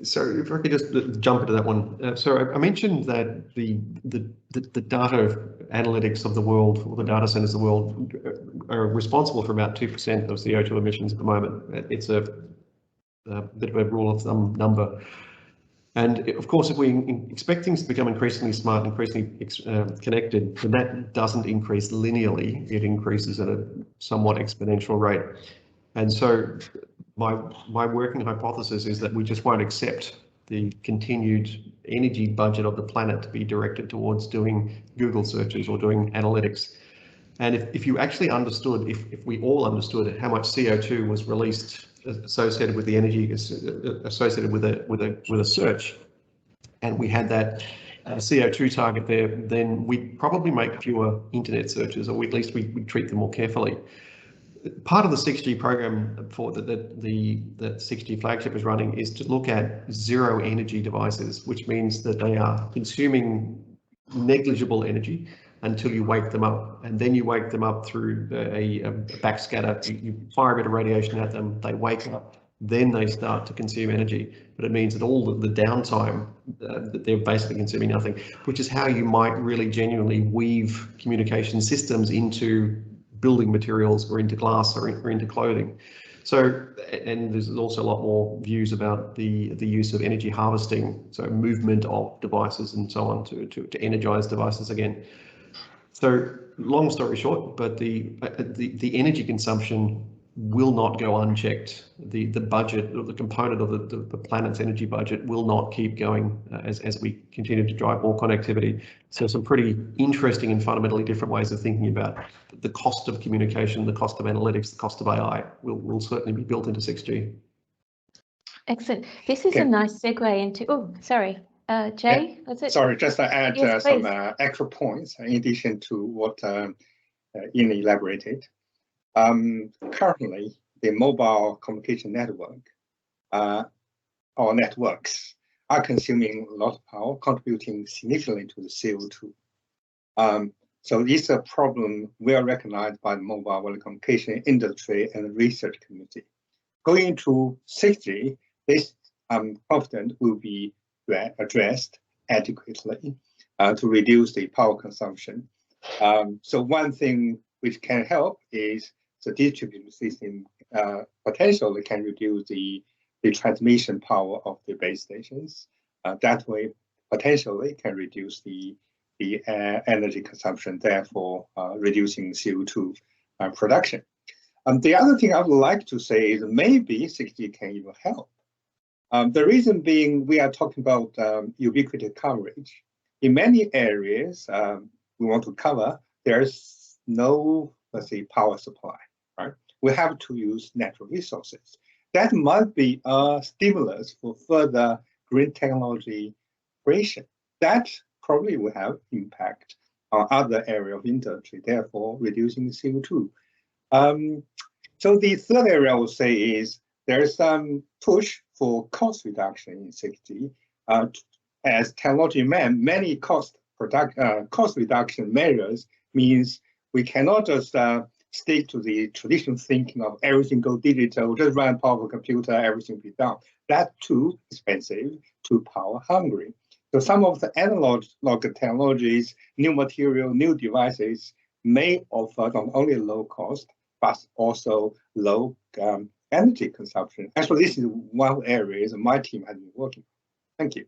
[SPEAKER 1] So
[SPEAKER 4] if I could just jump into that one. So I mentioned that the data analytics of the world, or the data centers of the world, are responsible for about 2% of CO2 emissions at the moment. It's a bit of a rule of thumb number. And of course, if we expect things to become increasingly smart, increasingly connected, then that doesn't increase linearly. It increases at a somewhat exponential rate. And so my working hypothesis is that we just won't accept the continued energy budget of the planet to be directed towards doing Google searches or doing analytics. And if you actually understood, if we all understood how much CO2 was released associated with the energy associated with a search, and we had that CO2 target there, then we'd probably make fewer internet searches, or at least we'd treat them more carefully. Part of the 6G program for that 6G Flagship is running is to look at zero energy devices, which means that they are consuming negligible energy until you wake them up, and then you wake them up through a backscatter. You fire a bit of radiation at them, they wake up, then they start to consume energy. But it means that all the downtime, that they're basically consuming nothing, which is how you might really genuinely weave communication systems into building materials, or into glass, or into clothing. So, and there's also a lot more views about the use of energy harvesting, so movement of devices and so on to energize devices again. So, long story short, but the energy consumption will not go unchecked. The budget, or the component of the planet's energy budget, will not keep going as we continue to drive more connectivity. So some pretty interesting and fundamentally different ways of thinking about the cost of communication, the cost of analytics, the cost of AI will certainly be built into 6G.
[SPEAKER 1] Excellent. This is a nice segue into, oh, sorry, Jay, was it?
[SPEAKER 2] Sorry, just to add
[SPEAKER 1] Yes,
[SPEAKER 2] some extra points in addition to what Ian elaborated. Currently, the mobile communication network or networks are consuming a lot of power, contributing significantly to the CO2. So this is a problem well recognized by the mobile telecommunication industry and the research community. Going into 6G, this I'm confident will be addressed adequately to reduce the power consumption. So one thing which can help is the distributed system potentially can reduce the transmission power of the base stations. That way, potentially can reduce the energy consumption, therefore reducing CO2 production. The other thing I would like to say is maybe 6G can even help. The reason being we are talking about ubiquitous coverage. In many areas we want to cover, there's no, let's say, power supply, right? We have to use natural resources. That might be a stimulus for further green technology creation. That probably will have impact on other areas of industry, therefore reducing the CO2. So the third area I would say is there's some push for cost reduction in 6G. As technology many cost reduction measures means we cannot just stick to the traditional thinking of everything go digital, just run powerful computer, everything be done. That's too expensive, too power hungry. So some of the analog technologies, new material, new devices may offer not only low cost, but also low energy consumption. Actually, this is one area that my team has been working on. Thank you.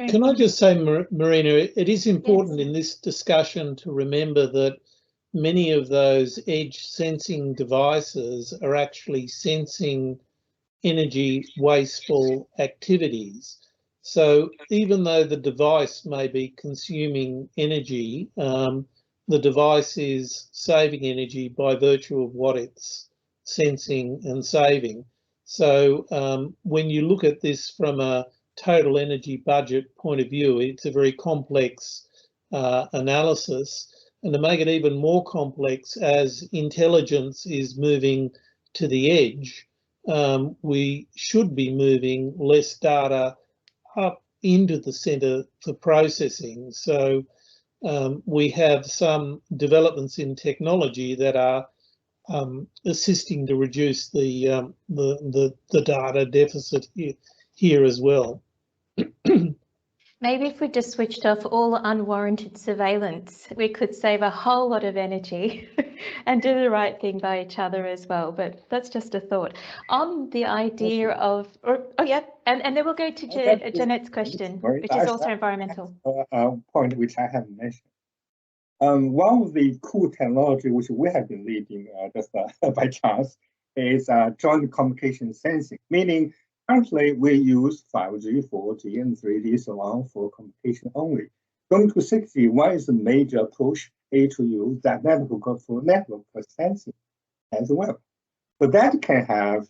[SPEAKER 5] Can I just say, Marina, it is important in this discussion to remember that many of those edge sensing devices are actually sensing energy wasteful activities. So even though the device may be consuming energy, the device is saving energy by virtue of what it's sensing and saving. So when you look at this from a total energy budget point of view, it's a very complex analysis. And to make it even more complex, as intelligence is moving to the edge, we should be moving less data up into the center for processing. So we have some developments in technology that are assisting to reduce the data deficit here as well.
[SPEAKER 1] Maybe if we just switched off all unwarranted surveillance, we could save a whole lot of energy and do the right thing by each other as well. But that's just a thought. On the idea of, and then we'll go to Jeanette's question, which is also environmental.
[SPEAKER 2] Point which I haven't mentioned. One of the cool technology which we have been leading just by chance is joint communication sensing, meaning currently, we use 5G, 4G, and 3G so on for communication only. Going to 6G, one is the major push is to use that network for sensing as well. So that can have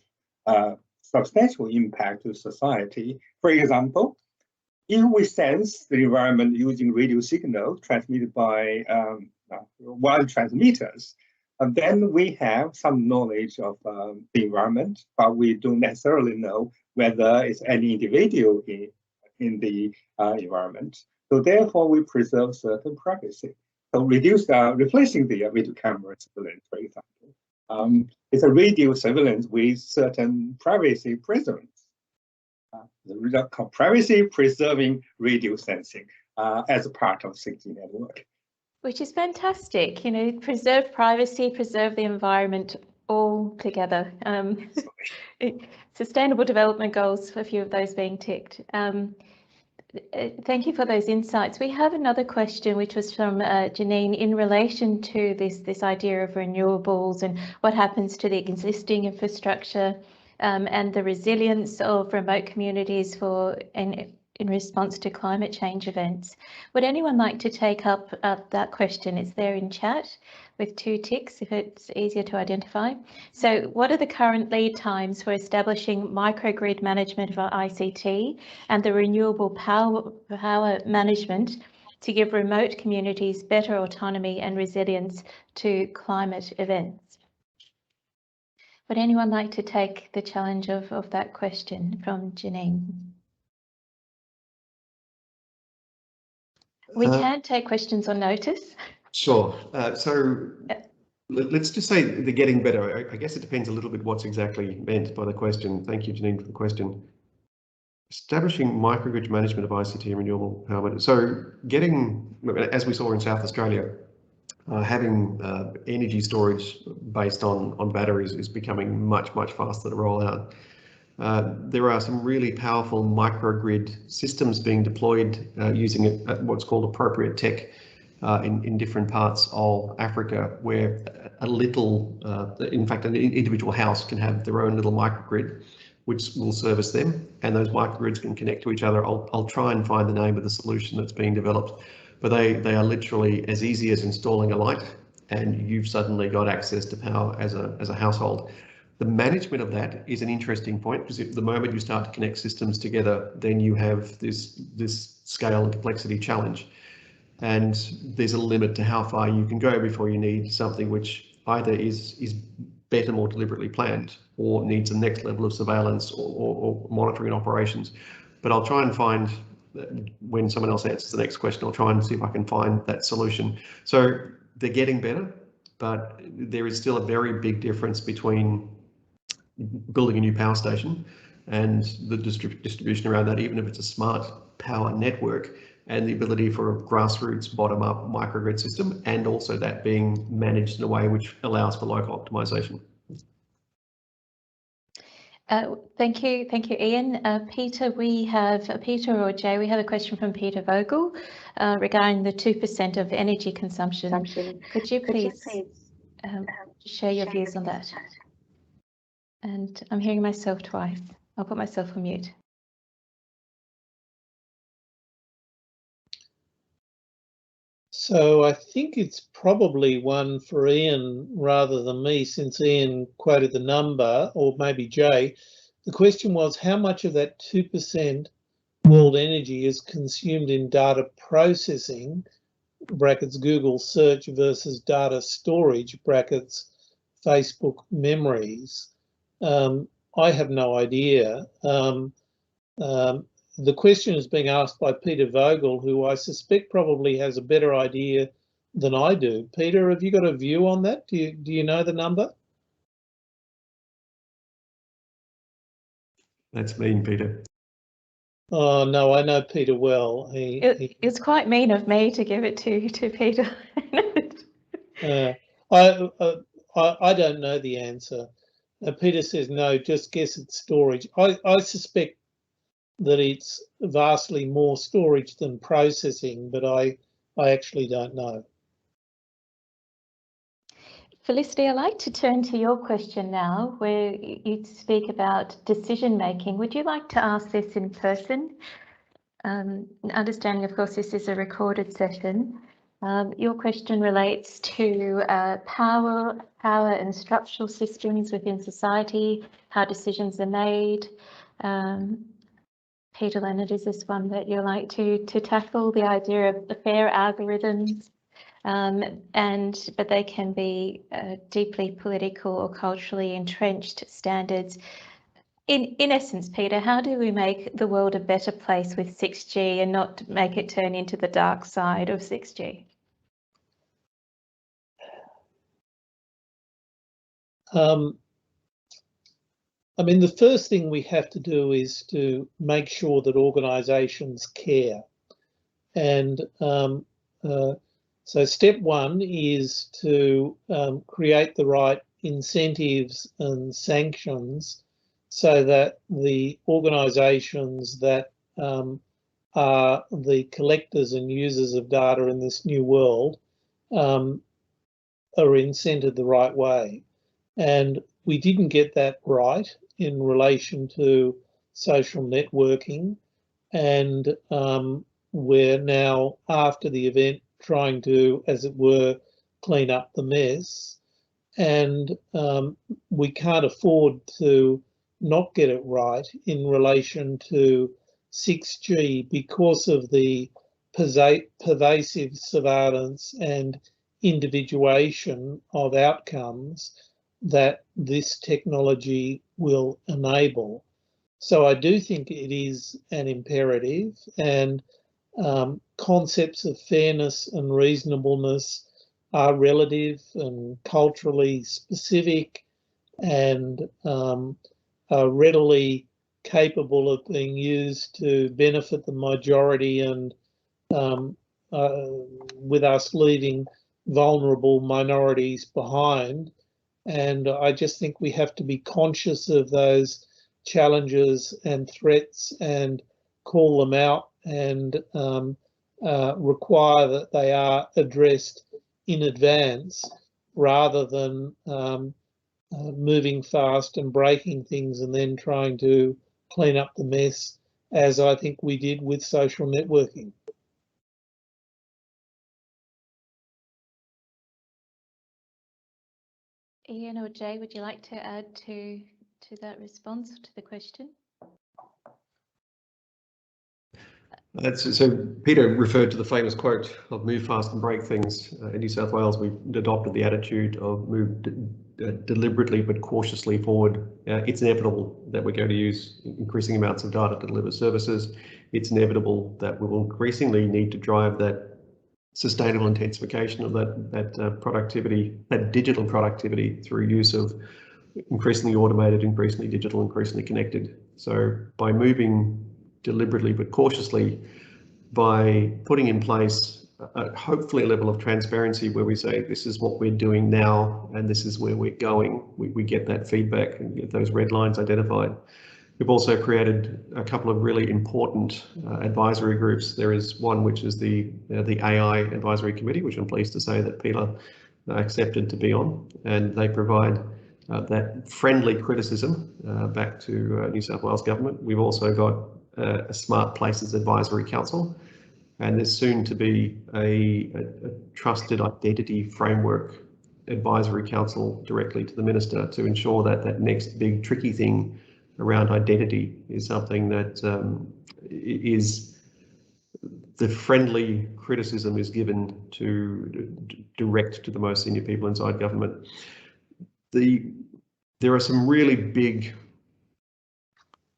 [SPEAKER 2] substantial impact to society. For example, if we sense the environment using radio signal transmitted by wired transmitters, then we have some knowledge of the environment, but we don't necessarily know whether it's any individual in the environment. So therefore, we preserve certain privacy. So replacing the video camera surveillance, for example, it's a radio surveillance with certain privacy preservance. Privacy preserving radio sensing as a part of 6G network.
[SPEAKER 1] Which is fantastic, you know, preserve privacy, preserve the environment, all together. Sustainable development goals, a few of those being ticked. Thank you for those insights. We have another question, which was from Janine, in relation to this idea of renewables and what happens to the existing infrastructure and the resilience of remote communities in response to climate change events. Would anyone like to take up that question? It's there in chat with 2 ticks if it's easier to identify. So what are the current lead times for establishing microgrid management for ICT and the renewable power management to give remote communities better autonomy and resilience to climate events? Would anyone like to take the challenge of that question from Janine? We can take questions on notice.
[SPEAKER 4] Sure. So let's just say they're getting better. I guess it depends a little bit what's exactly meant by the question. Thank you, Janine, for the question. Establishing microgrid management of ICT and renewable power. So getting, as we saw in South Australia, having energy storage based on batteries is becoming much faster to roll out. There are some really powerful microgrid systems being deployed using what's called appropriate tech in different parts of Africa, where in fact, an individual house can have their own little microgrid, which will service them, and those microgrids can connect to each other. I'll try and find the name of the solution that's being developed, but they are literally as easy as installing a light, and you've suddenly got access to power as a household. The management of that is an interesting point, because if the moment you start to connect systems together, then you have this scale and complexity challenge. And there's a limit to how far you can go before you need something which either is better, more deliberately planned, or needs a next level of surveillance or monitoring operations. But I'll try and find, when someone else answers the next question, I'll try and see if I can find that solution. So they're getting better, but there is still a very big difference between building a new power station and the distribution around that, even if it's a smart power network, and the ability for a grassroots bottom-up microgrid system, and also that being managed in a way which allows for local optimization.
[SPEAKER 1] Thank you, Ian. Peter, Peter or Jay, we have a question from Peter Vogel regarding the 2% of energy consumption. Could you please share your views on that? And I'm hearing myself twice. I'll put myself on mute.
[SPEAKER 5] So I think it's probably one for Ian rather than me, since Ian quoted the number, or maybe Jay. The question was, how much of that 2% world energy is consumed in data processing, brackets Google search, versus data storage, brackets Facebook memories? I have no idea. The question is being asked by Peter Vogel, who I suspect probably has a better idea than I do. Peter, have you got a view on that? Do you know the number? That's mean, Peter. Oh no, I know Peter well.
[SPEAKER 1] It's quite mean of me to give it to Peter.
[SPEAKER 5] I don't know the answer. Peter says no, just guess it's storage. I suspect that it's vastly more storage than processing, but I actually don't know.
[SPEAKER 1] Felicity, I'd like to turn to your question now, where you speak about decision making. Would you like to ask this in person? Understanding, of course, this is a recorded session. Your question relates to power and structural systems within society, how decisions are made. Peter, Leonard, is this one that you'd like to tackle, the idea of the fair algorithms, but they can be deeply political or culturally entrenched standards. In essence, Peter, how do we make the world a better place with 6G and not make it turn into the dark side of 6G?
[SPEAKER 5] I mean, the first thing we have to do is to make sure that organisations care. And so step one is to create the right incentives and sanctions so that the organisations that are the collectors and users of data in this new world are incented the right way. And we didn't get that right in relation to social networking. And we're now, after the event, trying to, as it were, clean up the mess. And we can't afford to not get it right in relation to 6G because of the pervasive surveillance and individuation of outcomes that this technology will enable. So I do think it is an imperative, and concepts of fairness and reasonableness are relative and culturally specific, and are readily capable of being used to benefit the majority, and with us leaving vulnerable minorities behind. And I just think we have to be conscious of those challenges and threats and call them out, and require that they are addressed in advance rather than moving fast and breaking things and then trying to clean up the mess, as I think we did with social networking.
[SPEAKER 1] Ian or Jay, would you like to add to that response to the question?
[SPEAKER 4] So Peter referred to the famous quote of "move fast and break things." In New South Wales, we've adopted the attitude of move deliberately but cautiously forward. It's inevitable that we're going to use increasing amounts of data to deliver services. It's inevitable that we will increasingly need to drive that sustainable intensification of that productivity, that digital productivity, through use of increasingly automated, increasingly digital, increasingly connected. So by moving deliberately but cautiously, by putting in place hopefully a level of transparency where we say this is what we're doing now and this is where we're going, we get that feedback and get those red lines identified. We've also created a couple of really important advisory groups. There is one which is the AI Advisory Committee, which I'm pleased to say that Peter accepted to be on, and they provide that friendly criticism back to New South Wales Government. We've also got a Smart Places Advisory Council, and there's soon to be a Trusted Identity Framework Advisory Council directly to the Minister to ensure that that next big tricky thing around identity is something that is the friendly criticism is given to direct to the most senior people inside government. There are some really big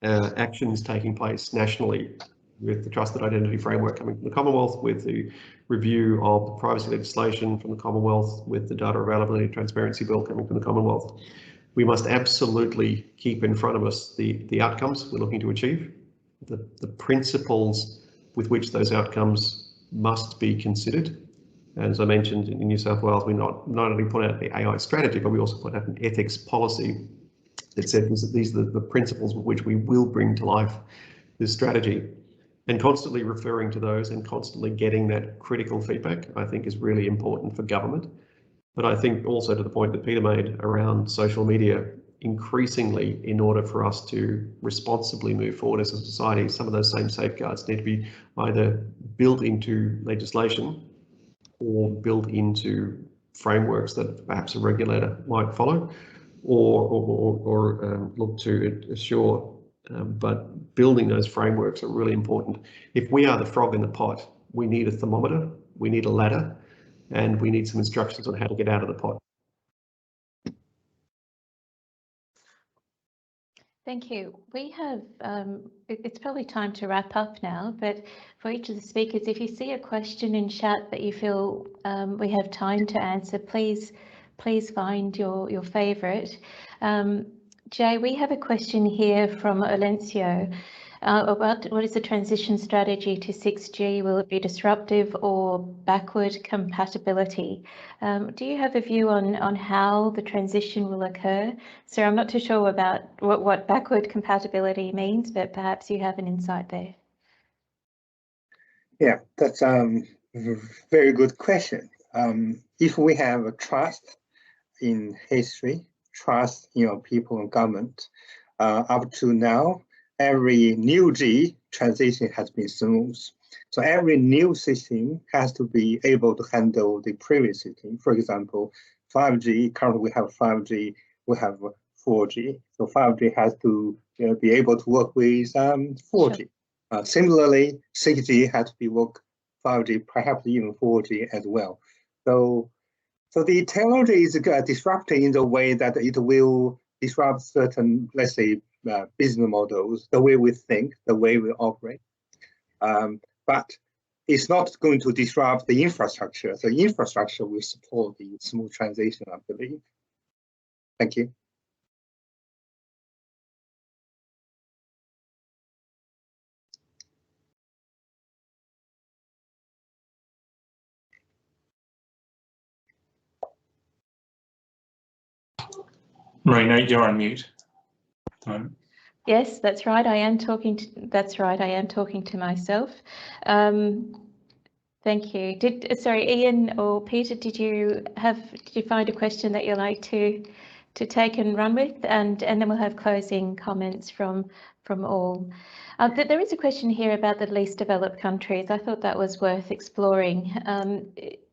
[SPEAKER 4] actions taking place nationally with the Trusted Identity Framework coming from the Commonwealth, with the review of the privacy legislation from the Commonwealth, with the Data Availability and Transparency Bill coming from the Commonwealth. We must absolutely keep in front of us the outcomes we're looking to achieve, the principles with which those outcomes must be considered. And as I mentioned, in New South Wales, we not only put out the AI strategy, but we also put out an ethics policy that said these are the principles with which we will bring to life this strategy. And constantly referring to those and constantly getting that critical feedback, I think, is really important for government. But I think also to the point that Peter made around social media, increasingly, in order for us to responsibly move forward as a society, some of those same safeguards need to be either built into legislation or built into frameworks that perhaps a regulator might follow, or look to assure. But building those frameworks are really important. If we are the frog in the pot, we need a thermometer, we need a ladder, and we need some instructions on how to get out of the pot.
[SPEAKER 1] Thank you. We have, it's probably time to wrap up now, but for each of the speakers, if you see a question in chat that you feel we have time to answer, please find your favourite. Jay, we have a question here from Olencio. about what is the transition strategy to 6G? Will it be disruptive or backward compatibility? Do you have a view on how the transition will occur? So I'm not too sure about what backward compatibility means, but perhaps you have an insight there.
[SPEAKER 2] Yeah, that's a very good question. If we have a trust in history, trust in people and government, up to now, every new G transition has been smooth. So every new system has to be able to handle the previous system. For example, 5G, currently we have 5G, we have 4G. So 5G has to be able to work with 4G. Sure. Similarly, 6G has to be work 5G, perhaps even 4G as well. So the technology is disrupting in the way that it will disrupt certain, let's say, business models, the way we think, the way we operate. But it's not going to disrupt the infrastructure. The infrastructure will support the smooth transition, I believe. Thank you.
[SPEAKER 3] Marina, you're on mute.
[SPEAKER 1] Yes, that's right. I am talking to myself. Thank you. Sorry, Ian or Peter, did you find a question that you'd like to take and run with, and then we'll have closing comments from all. There is a question here about the least developed countries. I thought that was worth exploring.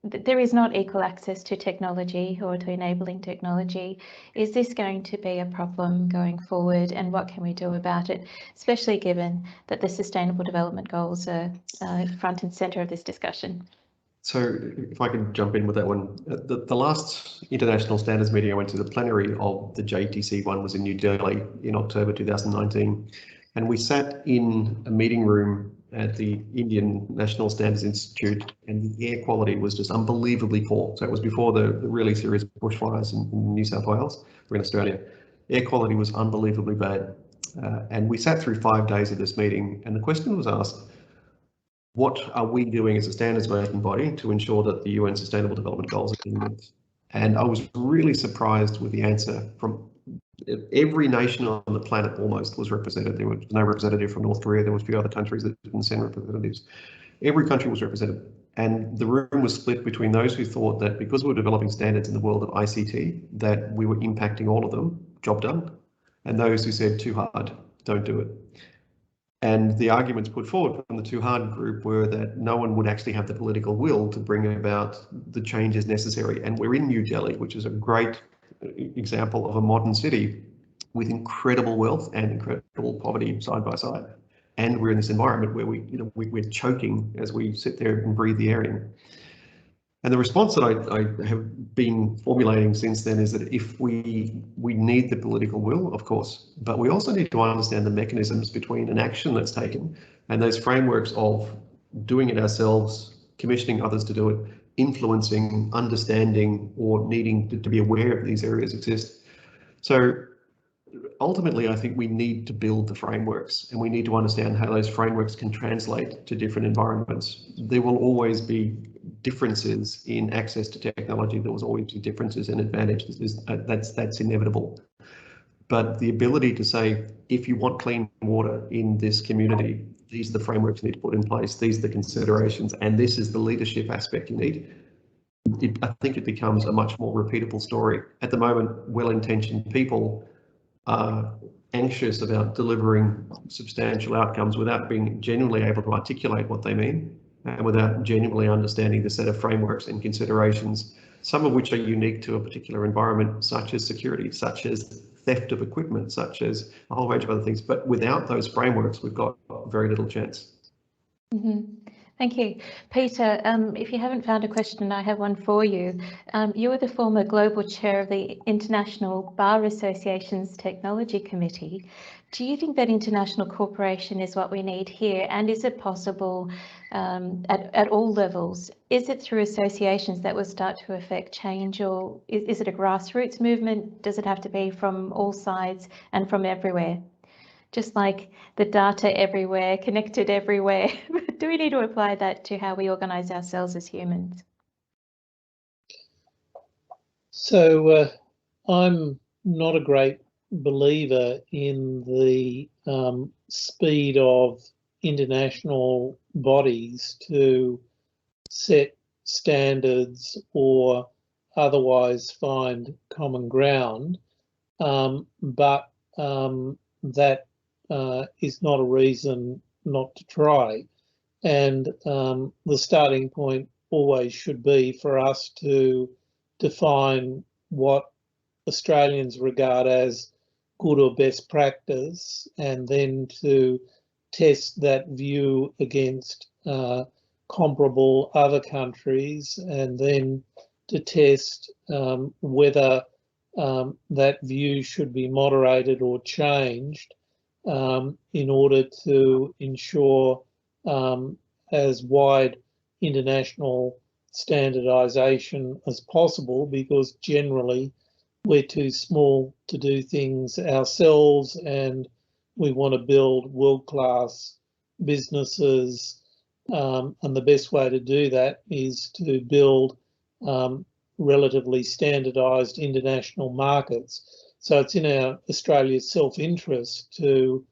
[SPEAKER 1] There is not equal access to technology or to enabling technology. Is this going to be a problem going forward, and what can we do about it, especially given that the Sustainable Development Goals are front and centre of this discussion?
[SPEAKER 4] So if I can jump in with that one, the last international standards meeting I went to, the plenary of the JTC one, was in New Delhi in October 2019. And we sat in a meeting room at the Indian National Standards Institute, and the air quality was just unbelievably poor. So it was before the really serious bushfires in New South Wales, or in Australia. Air quality was unbelievably bad. And we sat through 5 days of this meeting, and the question was asked, what are we doing as a standards making body to ensure that the UN Sustainable Development Goals are being met? And I was really surprised with the answer from every nation on the planet. Almost was represented. There was no representative from North Korea. There was a few other countries that didn't send representatives. Every country was represented, and the room was split between those who thought that because we were developing standards in the world of ICT, that we were impacting all of them, job done, and those who said too hard, don't do it. And the arguments put forward from the too hard group were that no one would actually have the political will to bring about the changes necessary. And we're in New Delhi, which is a great example of a modern city with incredible wealth and incredible poverty side by side. And we're in this environment where we're choking as we sit there and breathe the air in. And the response that I have been formulating since then is that if we need the political will, of course, but we also need to understand the mechanisms between an action that's taken and those frameworks of doing it ourselves, commissioning others to do it, influencing, understanding, or needing to be aware of these areas exist. So ultimately, I think we need to build the frameworks, and we need to understand how those frameworks can translate to different environments. There will always be differences in access to technology. There will always be differences in advantages. That's inevitable. But the ability to say, if you want clean water in this community, these are the frameworks you need to put in place. These are the considerations, and this is the leadership aspect you need. I think it becomes a much more repeatable story. At the moment, well-intentioned people are anxious about delivering substantial outcomes without being genuinely able to articulate what they mean, and without genuinely understanding the set of frameworks and considerations, some of which are unique to a particular environment, such as security, such as theft of equipment, such as a whole range of other things. But without those frameworks, we've got very little chance.
[SPEAKER 1] Mm-hmm. Thank you. Peter, if you haven't found a question, I have one for you. You are the former global chair of the International Bar Association's Technology Committee. Do you think that international cooperation is what we need here? And is it possible at all levels? Is it through associations that will start to affect change, or is it a grassroots movement? Does it have to be from all sides and from everywhere? just like the data everywhere, connected everywhere. Do we need to apply that to how we organise ourselves as humans?
[SPEAKER 5] So I'm not a great believer in the speed of international bodies to set standards or otherwise find common ground, but that is not a reason not to try. And the starting point always should be for us to define what Australians regard as good or best practice, and then to test that view against comparable other countries, and then to test whether that view should be moderated or changed in order to ensure as wide international standardisation as possible, because generally we're too small to do things ourselves, and we want to build world-class businesses, and the best way to do that is to build relatively standardised international markets. So it's in Australia's self-interest to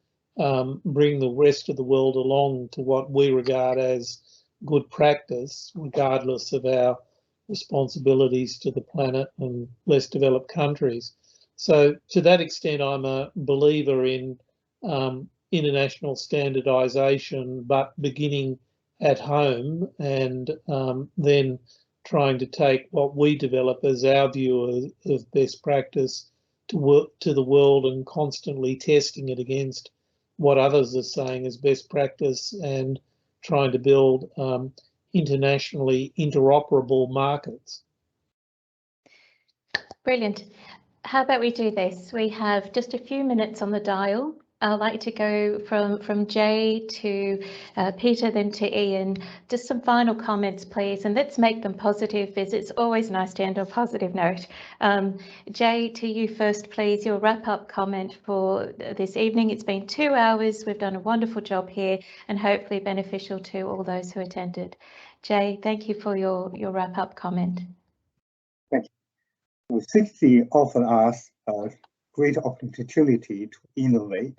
[SPEAKER 5] bring the rest of the world along to what we regard as good practice, regardless of our responsibilities to the planet and less developed countries. So to that extent, I'm a believer in international standardisation, but beginning at home, and then trying to take what we develop as our view of best practice to the world, and constantly testing it against what others are saying is best practice, and trying to build internationally interoperable markets.
[SPEAKER 1] Brilliant. How about we do this? We have just a few minutes on the dial. I'd like to go from Jay to Peter, then to Ian. Just some final comments, please, and let's make them positive, as it's always nice to end on a positive note. Jay, to you first, please, your wrap-up comment for this evening. It's been 2 hours. We've done a wonderful job here, and hopefully beneficial to all those who attended. Jay, thank you for your wrap-up comment.
[SPEAKER 2] Thank you. 6G offered us a great opportunity to innovate,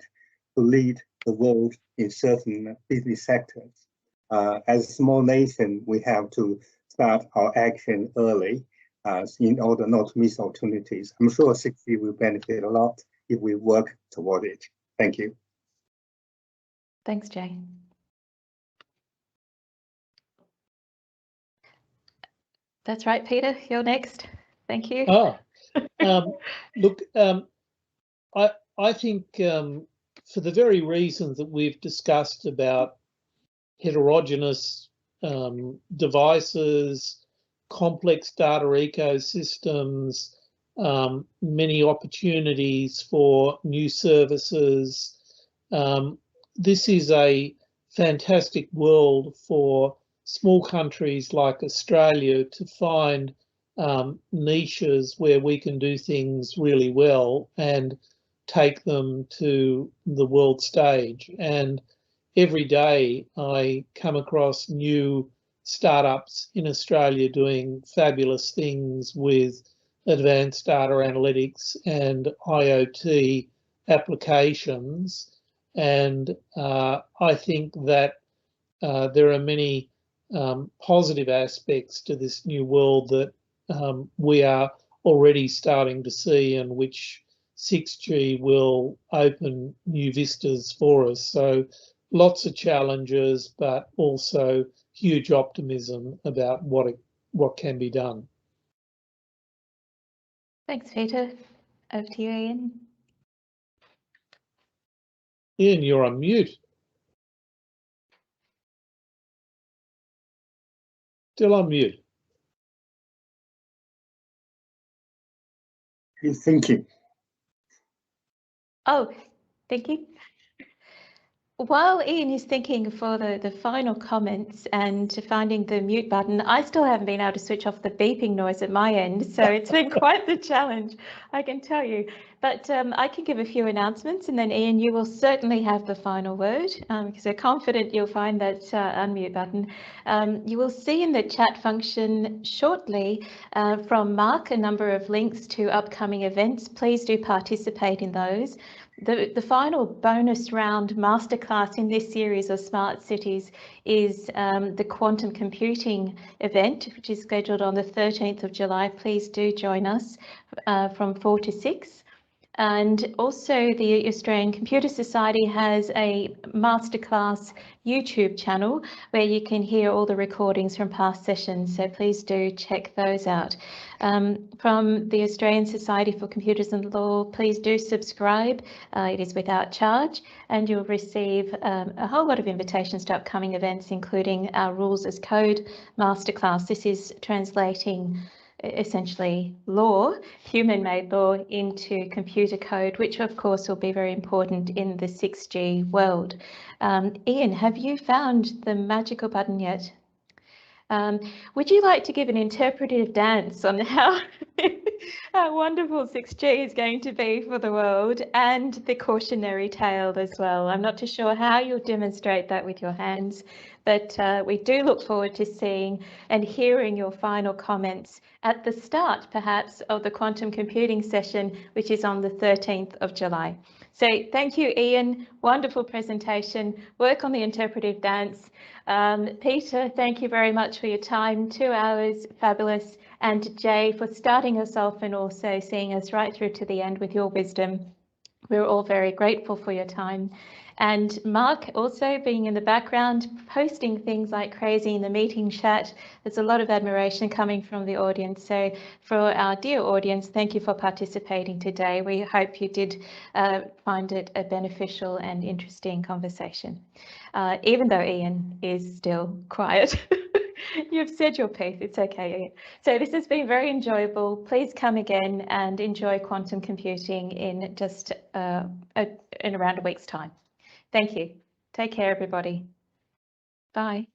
[SPEAKER 2] to lead the world in certain business sectors. As a small nation, we have to start our action early in order not to miss opportunities. I'm sure 6G will benefit a lot if we work toward it. Thank you.
[SPEAKER 1] Thanks, Jay. That's right, Peter, you're next. Thank you.
[SPEAKER 5] Oh, look, I think for the very reasons that we've discussed about heterogeneous devices, complex data ecosystems, many opportunities for new services, this is a fantastic world for small countries like Australia to find niches where we can do things really well and take them to the world stage. And every day I come across new startups in Australia doing fabulous things with advanced data analytics and IoT applications. And I think that there are many positive aspects to this new world that we are already starting to see, and which 6G will open new vistas for us. So lots of challenges, but also huge optimism about what can be done.
[SPEAKER 1] Thanks, Peter. Over to you, Ian.
[SPEAKER 5] Ian, you're on mute. Still on mute.
[SPEAKER 2] He's thinking.
[SPEAKER 1] Oh, thank you. While Ian is thinking for the final comments and finding the mute button, I still haven't been able to switch off the beeping noise at my end, so it's been quite the challenge, I can tell you. But I can give a few announcements, and then Ian, you will certainly have the final word, because we're confident you'll find that unmute button. You will see in the chat function shortly from Mark a number of links to upcoming events. Please do participate in those. The final bonus round masterclass in this series of Smart Cities is the quantum computing event, which is scheduled on the 13th of July. Please do join us from 4 to 6. And also the Australian Computer Society has a masterclass YouTube channel where you can hear all the recordings from past sessions, so please do check those out. From the Australian Society for Computers and Law, please do subscribe. It is without charge, and you'll receive a whole lot of invitations to upcoming events, including our Rules as Code masterclass. This is translating essentially law, human-made law, into computer code, which of course will be very important in the 6G world. Ian, have you found the magical button yet? Would you like to give an interpretive dance on how, how wonderful 6G is going to be for the world, and the cautionary tale as well? I'm not too sure how you'll demonstrate that with your hands, but we do look forward to seeing and hearing your final comments at the start, perhaps, of the quantum computing session, which is on the 13th of July. So thank you, Ian. Wonderful presentation. Work on the interpretive dance. Peter, thank you very much for your time. 2 hours, fabulous. And Jay, for starting us off and also seeing us right through to the end with your wisdom. We're all very grateful for your time. And Mark also being in the background, posting things like crazy in the meeting chat. There's a lot of admiration coming from the audience. So for our dear audience, thank you for participating today. We hope you did find it a beneficial and interesting conversation, even though Ian is still quiet. You've said your piece, it's okay, Ian. So this has been very enjoyable. Please come again and enjoy quantum computing in just in around a week's time. Thank you. Take care, everybody. Bye.